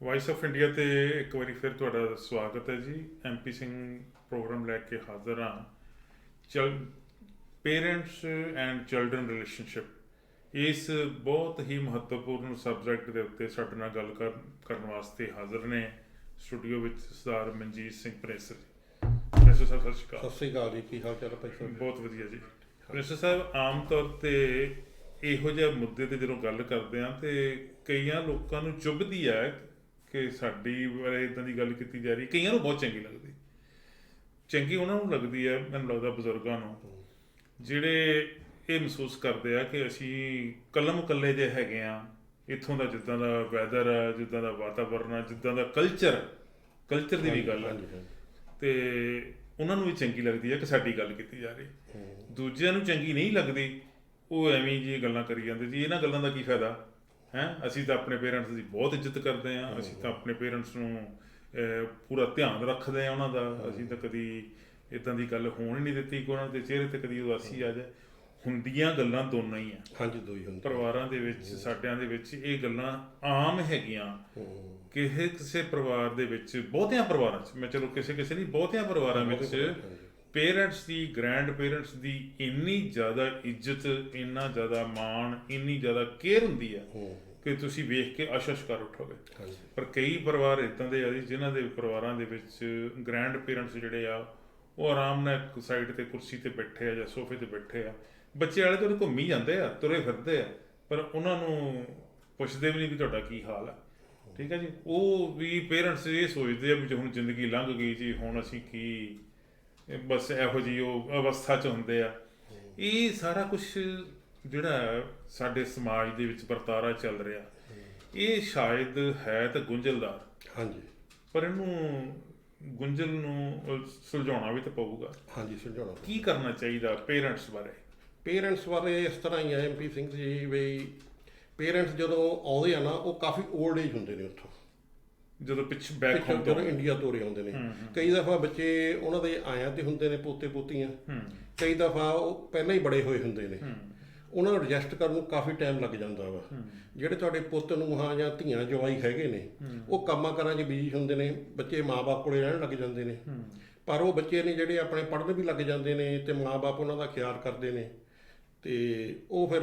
Vice of India ਤੇ ਇੱਕ ਵਾਰੀ ਫਿਰ ਤੁਹਾਡਾ ਸਵਾਗਤ ਹੈ ਜੀ। ਐਮਪੀ ਸਿੰਘ ਪ੍ਰੋਗਰਾਮ ਲੈ ਕੇ ਹਾਜ਼ਰ ਹਾਂ। ਚਲ ਪੇਰੈਂਟਸ ਐਂਡ ਚਿਲਡਰਨ ਰਿਲੇਸ਼ਨਸ਼ਿਪ, ਇਸ ਬਹੁਤ ਹੀ ਮਹੱਤਵਪੂਰਨ ਸਬਜੈਕਟ ਦੇ ਉੱਤੇ ਸਾਡੇ ਨਾਲ ਗੱਲ ਕਰਨ ਵਾਸਤੇ ਹਾਜ਼ਰ ਨੇ ਸਟੂਡੀਓ ਵਿੱਚ ਸਰਦਾਰ ਮਨਜੀਤ ਸਿੰਘ ਪ੍ਰੈਸਰ। ਪ੍ਰੈਸਰ ਸਾਹਿਬ ਸਤਿ ਸ਼੍ਰੀ ਅਕਾਲ। ਸਤਿ ਸ਼੍ਰੀ ਅਕਾਲ ਜੀ, ਕੀ ਹਾਲ ਚਾਲ ਹੈ ਭਾਈ ਸਾਹਿਬ? ਬਹੁਤ ਵਧੀਆ ਜੀ। ਪ੍ਰੈਸਰ ਸਾਹਿਬ, ਆਮ ਤੌਰ 'ਤੇ ਇਹੋ ਜਿਹੇ ਮੁੱਦੇ 'ਤੇ ਜਦੋਂ ਗੱਲ ਕਰਦੇ ਹਾਂ ਤੇ ਕਈਆਂ ਲੋਕਾਂ ਨੂੰ ਚੁੱਭਦੀ ਹੈ ਕਿ ਸਾਡੀ ਬਾਰੇ ਇੱਦਾਂ ਦੀ ਗੱਲ ਕੀਤੀ ਜਾ ਰਹੀ। ਕਈਆਂ ਨੂੰ ਬਹੁਤ ਚੰਗੀ ਉਹਨਾਂ ਨੂੰ ਲੱਗਦੀ ਹੈ, ਮੈਨੂੰ ਲੱਗਦਾ ਬਜ਼ੁਰਗਾਂ ਨੂੰ, ਜਿਹੜੇ ਇਹ ਮਹਿਸੂਸ ਕਰਦੇ ਆ ਕਿ ਅਸੀਂ ਕਲਮ ਕੱਲੇ ਜਿਹੇ ਹੈਗੇ ਆ। ਇੱਥੋਂ ਦਾ ਜਿੱਦਾਂ ਦਾ ਵੈਦਰ ਆ, ਜਿੱਦਾਂ ਦਾ ਵਾਤਾਵਰਨ ਆ, ਜਿੱਦਾਂ ਦਾ ਕਲਚਰ ਦੀ ਵੀ ਗੱਲ ਆ, ਤੇ ਉਹਨਾਂ ਨੂੰ ਵੀ ਚੰਗੀ ਲੱਗਦੀ ਹੈ ਕਿ ਸਾਡੀ ਗੱਲ ਕੀਤੀ ਜਾ ਰਹੀ। ਦੂਜਿਆਂ ਨੂੰ ਚੰਗੀ ਨਹੀਂ ਲੱਗਦੀ, ਉਹ ਐਵੇਂ ਜੀ ਗੱਲਾਂ ਕਰੀ ਜਾਂਦੇ ਜੀ ਇਹਨਾਂ ਗੱਲਾਂ ਦਾ ਕੀ ਫਾਇਦਾ ਹੈ। ਅਸੀਂ ਤਾਂ ਆਪਣੇ ਪੇਰੈਂਟਸ ਦੀ ਬਹੁਤ ਇੱਜ਼ਤ ਕਰਦੇ ਹਾਂ, ਅਸੀਂ ਤਾਂ ਆਪਣੇ ਪੇਰੈਂਟਸ ਨੂੰ ਪੂਰਾ ਧਿਆਨ ਰੱਖਦੇ ਹਾਂ ਉਹਨਾਂ ਦਾ। ਅਸੀਂ ਤਾਂ ਕਦੀ ਇੱਦਾਂ ਦੀ ਗੱਲ ਹੋਣ ਹੀ ਨਹੀਂ ਦਿੱਤੀ ਕਿ ਉਹਨਾਂ ਦੇ ਚਿਹਰੇ 'ਤੇ ਕਦੀ ਉਦਾਸੀ ਆ ਜਾਏ। ਹੁੰਦੀਆਂ ਗੱਲਾਂ ਦੋਨੋਂ ਹੀ ਆ। ਹਾਂਜੀ, ਦੋ ਹੀ ਹੁੰਦੇ ਪਰਿਵਾਰਾਂ ਦੇ ਵਿੱਚ, ਸਾਡਿਆਂ ਦੇ ਵਿੱਚ ਇਹ ਗੱਲਾਂ ਆਮ ਹੈਗੀਆਂ। ਕਿਸੇ ਪਰਿਵਾਰ ਦੇ ਵਿੱਚ, ਬਹੁਤਿਆਂ ਪਰਿਵਾਰਾਂ 'ਚ, ਮੈਂ ਚਲੋ ਕਿਸੇ ਨਹੀਂ, ਬਹੁਤਿਆਂ ਪਰਿਵਾਰਾਂ ਵਿੱਚ ਪੇਰੈਂਟਸ ਦੀ, ਗ੍ਰੈਂਡ ਪੇਰੈਂਟਸ ਦੀ ਇੰਨੀ ਜ਼ਿਆਦਾ ਇੱਜ਼ਤ, ਇੰਨਾ ਜ਼ਿਆਦਾ ਮਾਣ, ਇੰਨੀ ਜ਼ਿਆਦਾ ਕੇਅਰ ਹੁੰਦੀ ਆ ਕਿ ਤੁਸੀਂ ਵੇਖ ਕੇ ਅਸ਼ ਕਰ ਉੱਠੋਗੇ। ਪਰ ਕਈ ਪਰਿਵਾਰ ਇੱਦਾਂ ਦੇ ਆ ਜੀ ਜਿਨ੍ਹਾਂ ਦੇ ਪਰਿਵਾਰਾਂ ਦੇ ਵਿੱਚ ਗ੍ਰੈਂਡ ਪੇਰੈਂਟਸ ਜਿਹੜੇ ਆ ਉਹ ਆਰਾਮ ਨਾਲ ਇੱਕ ਸਾਈਡ 'ਤੇ ਕੁਰਸੀ 'ਤੇ ਬੈਠੇ ਆ ਜਾਂ ਸੋਫੇ 'ਤੇ ਬੈਠੇ ਆ। ਬੱਚੇ ਵਾਲੇ ਤਾਂ ਘੁੰਮੀ ਜਾਂਦੇ ਆ, ਤੁਰੇ ਫਿਰਦੇ ਆ, ਪਰ ਉਹਨਾਂ ਨੂੰ ਪੁੱਛਦੇ ਵੀ ਨਹੀਂ ਵੀ ਤੁਹਾਡਾ ਕੀ ਹਾਲ ਆ। ਠੀਕ ਹੈ ਜੀ। ਉਹ ਵੀ ਪੇਰੈਂਟਸ ਇਹ ਸੋਚਦੇ ਆ ਵੀ ਹੁਣ ਜ਼ਿੰਦਗੀ ਲੰਘ ਗਈ ਜੀ, ਹੁਣ ਅਸੀਂ ਕੀ, ਬਸ ਇਹੋ ਜਿਹੀ ਉਹ ਅਵਸਥਾ 'ਚ ਹੁੰਦੇ ਆ। ਇਹ ਸਾਰਾ ਕੁਛ ਜਿਹੜਾ ਸਾਡੇ ਸਮਾਜ ਦੇ ਵਿੱਚ ਵਰਤਾਰਾ ਚੱਲ ਰਿਹਾ, ਇਹ ਸ਼ਾਇਦ ਹੈ ਤਾਂ ਗੁੰਝਲਦਾਰ। ਹਾਂਜੀ, ਪਰ ਇਹਨੂੰ ਗੁੰਝਲ ਨੂੰ ਸੁਲਝਾਉਣਾ ਵੀ ਤਾਂ ਪਊਗਾ। ਹਾਂਜੀ, ਸੁਲਝਾਉਣਾ। ਕੀ ਕਰਨਾ ਚਾਹੀਦਾ ਪੇਰੈਂਟਸ ਬਾਰੇ? ਪੇਰੈਂਟਸ ਬਾਰੇ ਇਸ ਤਰ੍ਹਾਂ ਹੀ ਹੈ ਐਮਪੀ ਸਿੰਘ ਜੀ, ਵੀ ਪੇਰੈਂਟਸ ਜਦੋਂ ਆਉਂਦੇ ਆ ਨਾ, ਉਹ ਕਾਫੀ ਓਲਡ ਏਜ ਹੁੰਦੇ ਨੇ ਉੱਥੋਂ, ਜਦੋਂ ਬੈਕ ਹੋਮ ਜਦੋਂ ਇੰਡੀਆ ਤੋਰੇ ਆਉਂਦੇ ਨੇ। ਕਈ ਦਫਾ ਬੱਚੇ ਉਹਨਾਂ ਦੇ ਆਇਆਂ ਤੇ ਹੁੰਦੇ ਨੇ, ਪੋਤੇ ਪੋਤੀਆਂ। ਕਈ ਦਫਾ ਉਹ ਪਹਿਲਾਂ ਹੀ ਬੜੇ ਹੋਏ ਹੁੰਦੇ ਨੇ, ਉਹਨਾਂ ਨੂੰ ਐਡਜਸਟ ਕਰਨ ਨੂੰ ਕਾਫੀ ਟਾਈਮ ਲੱਗ ਜਾਂਦਾ ਵਾ। ਜਿਹੜੇ ਤੁਹਾਡੇ ਪੁੱਤ ਨੂੰ ਹਾਂ ਜਾਂ ਧੀਆਂ ਜਵਾਈ ਹੈਗੇ ਨੇ, ਉਹ ਕੰਮਾਂ ਕਾਰਾਂ 'ਚ ਬਿਜੀ ਹੁੰਦੇ ਨੇ, ਬੱਚੇ ਮਾਂ-ਬਾਪ ਕੋਲੇ ਰਹਿਣ ਲੱਗ ਜਾਂਦੇ ਨੇ। ਪਰ ਉਹ ਬੱਚੇ ਨੇ ਜਿਹੜੇ ਆਪਣੇ ਪੜ੍ਹਨ ਵੀ ਲੱਗ ਜਾਂਦੇ ਨੇ ਤੇ ਮਾਂ-ਬਾਪ ਉਹਨਾਂ ਦਾ ਖਿਆਲ ਕਰਦੇ ਨੇ, ਤੇ ਉਹ ਫਿਰ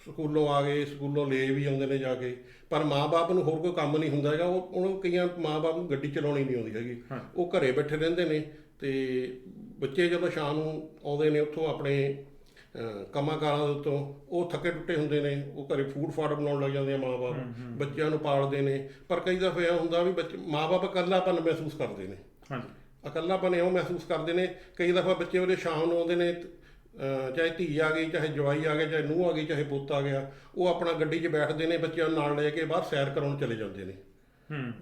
ਸਕੂਲੋਂ ਆ ਗਏ, ਸਕੂਲੋਂ ਲੈ ਵੀ ਆਉਂਦੇ ਨੇ ਜਾ ਕੇ। ਪਰ ਮਾਂ-ਬਾਪ ਨੂੰ ਹੋਰ ਕੋਈ ਕੰਮ ਨਹੀਂ ਹੁੰਦਾ ਹੈਗਾ। ਉਹਨੂੰ ਕਈਆਂ ਮਾਂ-ਬਾਪ ਨੂੰ ਗੱਡੀ ਚਲਾਉਣੀ ਨਹੀਂ ਆਉਂਦੀ ਹੈਗੀ, ਉਹ ਘਰੇ ਬੈਠੇ ਰਹਿੰਦੇ ਨੇ। ਤੇ ਬੱਚੇ ਜਦੋਂ ਸ਼ਾਮ ਨੂੰ ਆਉਂਦੇ ਨੇ ਉੱਥੋਂ ਆਪਣੇ ਕੰਮਾਂ ਕਾਰਾਂ ਦੇ ਉੱਤੋਂ, ਉਹ ਥੱਕੇ ਟੁੱਟੇ ਹੁੰਦੇ ਨੇ, ਉਹ ਘਰੇ ਫੂਡ ਫਾਡ ਬਣਾਉਣ ਲੱਗ ਜਾਂਦੇ ਆ ਮਾਂ-ਬਾਪ, ਬੱਚਿਆਂ ਨੂੰ ਪਾਲਦੇ ਨੇ। ਪਰ ਕਈ ਦਫਾ ਇਹ ਹੁੰਦਾ ਵੀ ਮਾਂ-ਬਾਪ ਇਕੱਲਾਪਨ ਮਹਿਸੂਸ ਕਰਦੇ ਨੇ। ਇਕੱਲਾਪਨ ਇਉਂ ਮਹਿਸੂਸ ਕਰਦੇ ਨੇ। ਕਈ ਦਫਾ ਬੱਚੇ ਉਹਦੇ ਸ਼ਾਮ ਨੂੰ ਆਉਂਦੇ ਨੇ, ਚਾਹੇ ਧੀ ਆ ਗਈ, ਚਾਹੇ ਜਵਾਈ ਆ ਗਿਆ, ਚਾਹੇ ਨੂੰਹ ਆ ਗਈ, ਚਾਹੇ ਪੁੱਤ ਆ ਗਿਆ, ਉਹ ਆਪਣਾ ਗੱਡੀ 'ਚ ਬੈਠਦੇ ਨੇ, ਬੱਚਿਆਂ ਨੂੰ ਨਾਲ ਲੈ ਕੇ ਬਾਹਰ ਸੈਰ ਕਰਾਉਣ ਚਲੇ ਜਾਂਦੇ ਨੇ।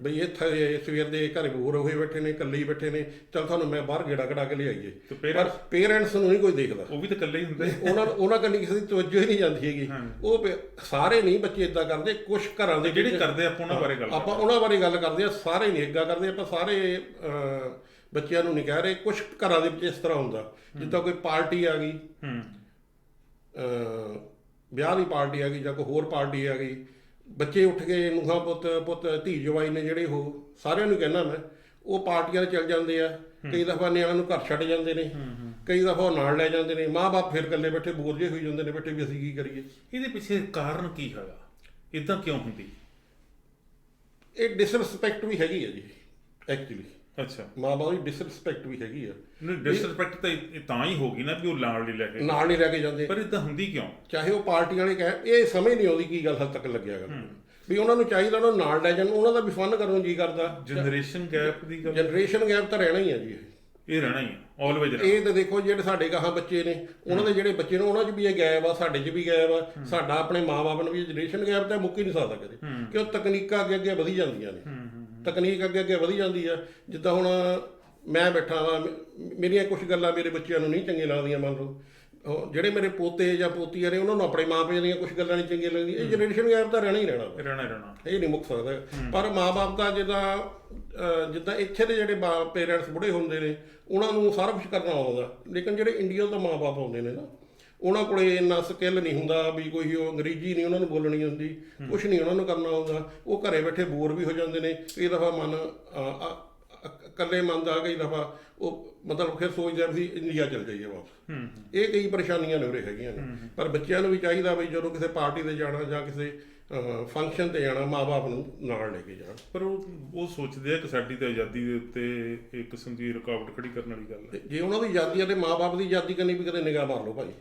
ਬਈ ਇੱਥੇ ਸਵੇਰ ਦੇ ਘਰੇ ਬੋਰ ਹੋਏ ਬੈਠੇ ਨੇ, ਇਕੱਲੇ ਹੀ ਬੈਠੇ ਨੇ, ਚੱਲ ਤੁਹਾਨੂੰ ਮੈਂ ਬਾਹਰ ਗੇੜਾ ਕਢਾ ਕੇ ਲਿਆਈਏ। ਪਰ ਪੇਰੈਂਟਸ ਨੂੰ ਨਹੀਂ ਕੋਈ ਦੇਖਦਾ, ਉਹ ਵੀ ਤਾਂ ਇਕੱਲੇ ਹੀ ਹੁੰਦੇ। ਉਹਨਾਂ ਕੰਨੀ ਕਿਸੇ ਦੀ ਤਵੱਜੋ ਹੀ ਨਹੀਂ ਜਾਂਦੀ ਹੈਗੀ। ਉਹ ਸਾਰੇ ਨਹੀਂ ਬੱਚੇ ਇੱਦਾਂ ਕਰਦੇ, ਕੁਛ ਘਰਾਂ ਦੇ ਜਿਹੜੇ ਕਰਦੇ, ਆਪਾਂ ਉਹਨਾਂ ਬਾਰੇ ਗੱਲ ਕਰਦੇ ਆ। ਸਾਰੇ ਨਹੀਂ ਇੱਦਾਂ ਕਰਦੇ, ਆਪਾਂ ਸਾਰੇ ਬੱਚਿਆਂ ਨੂੰ ਨਹੀਂ ਕਹਿ ਰਹੇ। ਕੁਛ ਘਰਾਂ ਦੇ ਵਿੱਚ ਇਸ ਤਰ੍ਹਾਂ ਹੁੰਦਾ, ਜਿੱਦਾਂ ਕੋਈ ਪਾਰਟੀ ਆ ਗਈ, ਵਿਆਹ ਦੀ ਪਾਰਟੀ ਆ ਗਈ ਜਾਂ ਕੋਈ ਹੋਰ ਪਾਰਟੀ ਆ ਗਈ, ਬੱਚੇ ਉੱਠ ਕੇ ਨੂੰਹਾਂ ਪੁੱਤ ਧੀ ਜਵਾਈ ਨੇ ਜਿਹੜੇ, ਉਹ ਸਾਰਿਆਂ ਨੂੰ ਕਹਿੰਦਾ ਮੈਂ, ਉਹ ਪਾਰਟੀਆਂ 'ਤੇ ਚੱਲ ਜਾਂਦੇ ਆ। ਕਈ ਦਫਾ ਨਿਆਣਿਆਂ ਨੂੰ ਘਰ ਛੱਡ ਜਾਂਦੇ ਨੇ, ਕਈ ਦਫਾ ਉਹ ਨਾਲ ਲੈ ਜਾਂਦੇ ਨੇ। ਮਾਂ-ਬਾਪ ਫਿਰ ਇਕੱਲੇ ਬੈਠੇ ਬੋਰ ਜਿਹੇ ਹੋਈ ਜਾਂਦੇ ਨੇ, ਬੈਠੇ ਵੀ ਅਸੀਂ ਕੀ ਕਰੀਏ। ਇਹਦੇ ਪਿੱਛੇ ਕਾਰਨ ਕੀ ਹੈਗਾ? ਇੱਦਾਂ ਕਿਉਂ ਹੁੰਦੀ? ਇਹ ਡਿਸਰਿਸਪੈਕਟ ਵੀ ਹੈਗੀ ਹੈ ਜੀ ਐਕਚੁਅਲੀ। ਅੱਛਾ, ਮਾਂ-ਬਾਪ ਦੀ ਡਿਸਰਿਸਪੈਕਟ ਵੀ ਹੈਗੀ ਆ। ਡਿਸਰਿਸਪੈਕਟ ਤਾਂ ਹੀ ਹੋਗੀ ਨਾ ਵੀ ਉਹ ਨਾਲ ਨਹੀਂ ਲੈ ਕੇ ਜਾਂਦੇ। ਪਰ ਇਦਾਂ ਹੁੰਦੀ ਕਿਉਂ? ਚਾਹੇ ਉਹ ਪਾਰਟੀ ਵਾਲੇ ਇਹ ਸਮਝ ਨਹੀਂ ਆਉਂਦੀ ਕੀ ਗੱਲ ਹੱਦ ਤੱਕ ਲੱਗਿਆ ਗਾ ਵੀ ਉਹਨਾਂ ਨੂੰ ਚਾਹੀਦਾ ਉਹਨਾਂ ਨਾਲ ਲੈ ਜਾਣ, ਉਹਨਾਂ ਦਾ ਵੀ ਫਨ ਕਰਨ ਨੂੰ ਜੀ ਕਰਦਾ। ਜਨਰੇਸ਼ਨ ਗੈਪ ਦੀ ਗੱਲ, ਜਨਰੇਸ਼ਨ ਗੈਪ ਤਾਂ ਰਹਿਣਾ ਹੀ ਆ ਜੀ। ਇਹ ਰਹਿਣਾ ਹੀ ਆ, ਆਲਵੇਜ਼। ਇਹ ਤਾਂ ਦੇਖੋ ਜਿਹੜੇ ਸਾਡੇ ਗਾਹਾਂ ਬੱਚੇ ਨੇ, ਉਹਨਾਂ ਦੇ ਜਿਹੜੇ ਬੱਚੇ ਨੇ, ਉਹਨਾਂ 'ਚ ਵੀ ਇਹ ਗੈਪ ਆ, ਸਾਡੇ 'ਚ ਵੀ ਗੈਪ ਆ, ਸਾਡਾ ਆਪਣੇ ਮਾਂ-ਬਾਪ ਨੂੰ ਵੀ ਜਨਰੇਸ਼ਨ ਗੈਪ ਤਾਂ ਮੁੱਕ ਹੀ ਨਹੀਂ ਸਕਦਾ ਕਦੇ, ਕਿਉਂ ਤਕਨੀਕਾਂ ਅੱਗੇ ਵਧੀ ਜਾਂਦੀਆਂ ਨੇ। ਤਕਨੀਕ ਅੱਗੇ ਵਧੀ ਜਾਂਦੀ ਆ। ਜਿੱਦਾਂ ਹੁਣ ਮੈਂ ਬੈਠਾ ਵਾਂ, ਮੇਰੀਆਂ ਕੁਛ ਗੱਲਾਂ ਮੇਰੇ ਬੱਚਿਆਂ ਨੂੰ ਨਹੀਂ ਚੰਗੀਆਂ ਲੱਗਦੀਆਂ। ਮੰਨ ਲਓ ਜਿਹੜੇ ਮੇਰੇ ਪੋਤੇ ਜਾਂ ਪੋਤੀਆਂ ਨੇ, ਉਹਨਾਂ ਨੂੰ ਆਪਣੇ ਮਾਂ-ਪਿਓ ਦੀਆਂ ਕੁਛ ਗੱਲਾਂ ਨਹੀਂ ਚੰਗੀਆਂ ਲੱਗਦੀਆਂ। ਇਹ ਜਨਰੇਸ਼ਨ ਗੈਪ ਤਾਂ ਰਹਿਣਾ ਹੀ ਰਹਿਣਾ, ਇਹ ਨਹੀਂ ਮੁੱਕ ਸਕਦਾ। ਪਰ ਮਾਂ-ਬਾਪ ਦਾ ਜਿੱਦਾਂ ਇੱਥੇ ਦੇ ਜਿਹੜੇ ਪੇਰੈਂਟਸ ਬੁੱਢੇ ਹੁੰਦੇ ਨੇ, ਉਹਨਾਂ ਨੂੰ ਸਾਰਾ ਕੁਛ ਕਰਨਾ ਆਉਂਦਾ। ਲੇਕਿਨ ਜਿਹੜੇ ਇੰਡੀਆ ਤੋਂ ਮਾਂ-ਬਾਪ ਆਉਂਦੇ ਨੇ ਨਾ, ਉਹਨਾਂ ਕੋਲੇ ਇੰਨਾ ਸਕਿੱਲ ਨਹੀਂ ਹੁੰਦਾ ਵੀ ਕੋਈ ਉਹ ਅੰਗਰੇਜ਼ੀ ਨਹੀਂ ਉਹਨਾਂ ਨੂੰ ਬੋਲਣੀ ਹੁੰਦੀ, ਕੁਛ ਨਹੀਂ ਉਹਨਾਂ ਨੂੰ ਕਰਨਾ ਆਉਂਦਾ, ਉਹ ਘਰੇ ਬੈਠੇ ਬੋਰ ਵੀ ਹੋ ਜਾਂਦੇ ਨੇ। ਕਈ ਦਫਾ ਮਨ ਇਕੱਲੇ ਮਨ ਦਾ, ਕਈ ਦਫਾ ਉਹ ਮਤਲਬ ਫਿਰ ਸੋਚਦਾ ਵੀ ਇੰਡੀਆ ਚਲ ਜਾਈਏ ਵਾਪਸ। ਇਹ ਕਈ ਪਰੇਸ਼ਾਨੀਆਂ ਨੇ ਉਰੇ ਹੈਗੀਆਂ ਨੇ। ਪਰ ਬੱਚਿਆਂ ਨੂੰ ਵੀ ਚਾਹੀਦਾ ਵੀ ਜਦੋਂ ਕਿਸੇ ਪਾਰਟੀ ਤੇ ਜਾਣਾ ਜਾਂ ਕਿਸੇ ਫੰਕਸ਼ਨ ਤੇ ਜਾਣਾ, ਮਾਂ-ਬਾਪ ਨੂੰ ਨਾਲ ਲੈ ਕੇ ਜਾਣ। ਪਰ ਉਹ ਸੋਚਦੇ ਆ ਕਿ ਸਾਡੀ ਤਾਂ ਆਜ਼ਾਦੀ ਦੇ ਉੱਤੇ ਇੱਕ ਕਿਸਮ ਦੀ ਰੁਕਾਵਟ ਖੜੀ ਕਰਨ ਵਾਲੀ ਗੱਲ ਹੈ। ਜੇ ਉਹਨਾਂ ਦੀ ਆਜ਼ਾਦੀ ਹੈ ਤੇ ਮਾਂ-ਬਾਪ ਦੀ ਆਜ਼ਾਦੀ ਕਰਨੀ ਵੀ ਕਦੇ ਨਿਗਾਹ ਮਾਰ ਲਓ ਭਾਈ,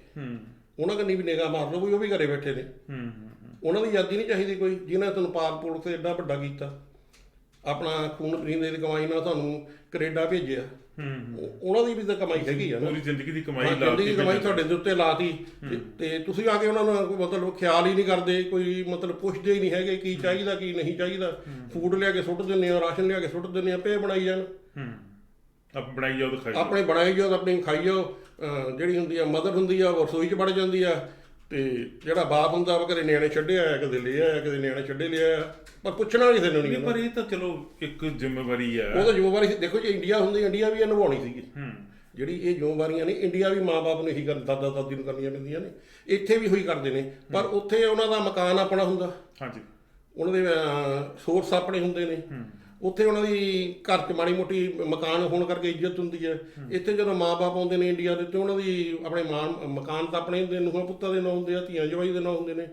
ਉਹਨਾਂ ਕੰਨੀ ਵੀ ਨਿਗਾਹ ਮਾਰ ਲਓ ਵੀ ਉਹ ਵੀ ਘਰੇ ਬੈਠੇ ਨੇ। ਉਹਨਾਂ ਦੀ ਆਜ਼ਾਦੀ ਨਹੀਂ ਚਾਹੀਦੀ ਕੋਈ, ਜਿਹਨਾਂ ਤੁਹਾਨੂੰ ਪਾਸਪੋਰਟ ਤੇ ਐਡਾ ਵੱਡਾ ਕੀਤਾ, ਆਪਣਾ ਖੂਨ ਪਸੀਨੇ ਦੀ ਕਮਾਈ ਨਾਲ ਤੁਹਾਨੂੰ ਕੈਨੇਡਾ ਭੇਜਿਆ, ਉਹਨਾਂ ਦੀ ਵੀ ਤਾਂ ਕਮਾਈ ਹੈਗੀ ਆ ਨਾ, ਪੂਰੀ ਜ਼ਿੰਦਗੀ ਦੀ ਕਮਾਈ ਜ਼ਿੰਦਗੀ ਦੀ ਕਮਾਈ ਤੁਹਾਡੇ ਦੇ ਉੱਤੇ ਲਾਤੀ, ਤੇ ਤੁਸੀਂ ਆ ਕੇ ਉਹਨਾਂ ਨੂੰ ਮਤਲਬ ਖਿਆਲ ਹੀ ਨਹੀਂ ਕਰਦੇ, ਕੋਈ ਮਤਲਬ ਪੁੱਛਦੇ ਹੀ ਨਹੀਂ ਹੈਗੇ ਕੀ ਚਾਹੀਦਾ ਕੀ ਨਹੀਂ ਚਾਹੀਦਾ। ਫੂਡ ਲਿਆ ਕੇ ਸੁੱਟ ਦਿੰਦੇ ਆ, ਰਾਸ਼ਨ ਲਿਆ ਕੇ ਸੁੱਟ ਦਿੰਦੇ ਆ, ਪੇ ਬਣਾਈ ਜਾਣ, ਬਣਾਈ ਜਾਓ ਤਾਂ ਖਾਈ ਆਪਣੇ ਬਣਾਈ ਜਾਓ, ਆਪਣੀ ਖਾਈ ਜਾਓ। ਜਿਹੜੀ ਹੁੰਦੀ ਆ ਮਦਰ ਹੁੰਦੀ ਆ ਉਹ ਰਸੋਈ 'ਚ ਵੜ ਜਾਂਦੀ ਆ, ਤੇ ਜਿਹੜਾ ਬਾਪ ਹੁੰਦਾ ਵਾ ਕਦੇ ਨਿਆਣੇ ਛੱਡੇ ਆਇਆ, ਕਦੇ ਲੈ ਆਇਆ, ਕਦੇ ਨਿਆਣੇ ਛੱਡੇ ਲਿਆ, ਪਰ ਪੁੱਛਣਾ ਕਿਸੇ ਨੂੰ ਨਹੀਂ। ਪਰ ਇਹ ਤਾਂ ਚਲੋ ਇੱਕ ਜ਼ਿੰਮੇਵਾਰੀ ਆ, ਉਹ ਤਾਂ ਜ਼ਿੰਮੇਵਾਰੀ ਦੇਖੋ ਜੇ ਇੰਡੀਆ ਹੁੰਦੀ, ਇੰਡੀਆ ਵੀ ਇਹ ਨਿਭਾਉਣੀ ਸੀਗੀ। ਜਿਹੜੀ ਇਹ ਜ਼ਿੰਮੇਵਾਰੀਆਂ ਨੇ ਇੰਡੀਆ ਵੀ ਮਾਂ-ਬਾਪ ਨੂੰ ਇਹੀ ਦਾਦਾ ਦਾਦੀ ਨੂੰ ਕਰਨੀਆਂ ਪੈਂਦੀਆਂ ਨੇ, ਇੱਥੇ ਵੀ ਹੋਈ ਕਰਦੇ ਨੇ। ਪਰ ਉੱਥੇ ਉਹਨਾਂ ਦਾ ਮਕਾਨ ਆਪਣਾ ਹੁੰਦਾ, ਹਾਂਜੀ, ਉਹਨਾਂ ਦੇ ਸੋਰਸ ਆਪਣੇ ਹੁੰਦੇ ਨੇ, ਉੱਥੇ ਉਹਨਾਂ ਦੀ ਘਰ 'ਚ ਮਾੜੀ ਮੋਟੀ ਮਕਾਨ ਹੋਣ ਕਰਕੇ ਇੱਜ਼ਤ ਹੁੰਦੀ ਹੈ। ਇੱਥੇ ਜਦੋਂ ਮਾਂ-ਬਾਪ ਆਉਂਦੇ ਨੇ ਇੰਡੀਆ ਦੇ, ਤੇ ਉਹਨਾਂ ਦੀ ਆਪਣੇ ਮਕਾਨ ਤਾਂ ਆਪਣੇ ਹੁੰਦੇ, ਨੂੰਹਾਂ ਪੁੱਤਾਂ ਦੇ ਨਾਂ ਹੁੰਦੇ ਆ, ਧੀਆਂ ਜਵਾਈ ਦੇ ਨਾਂ ਹੁੰਦੇ ਨੇ,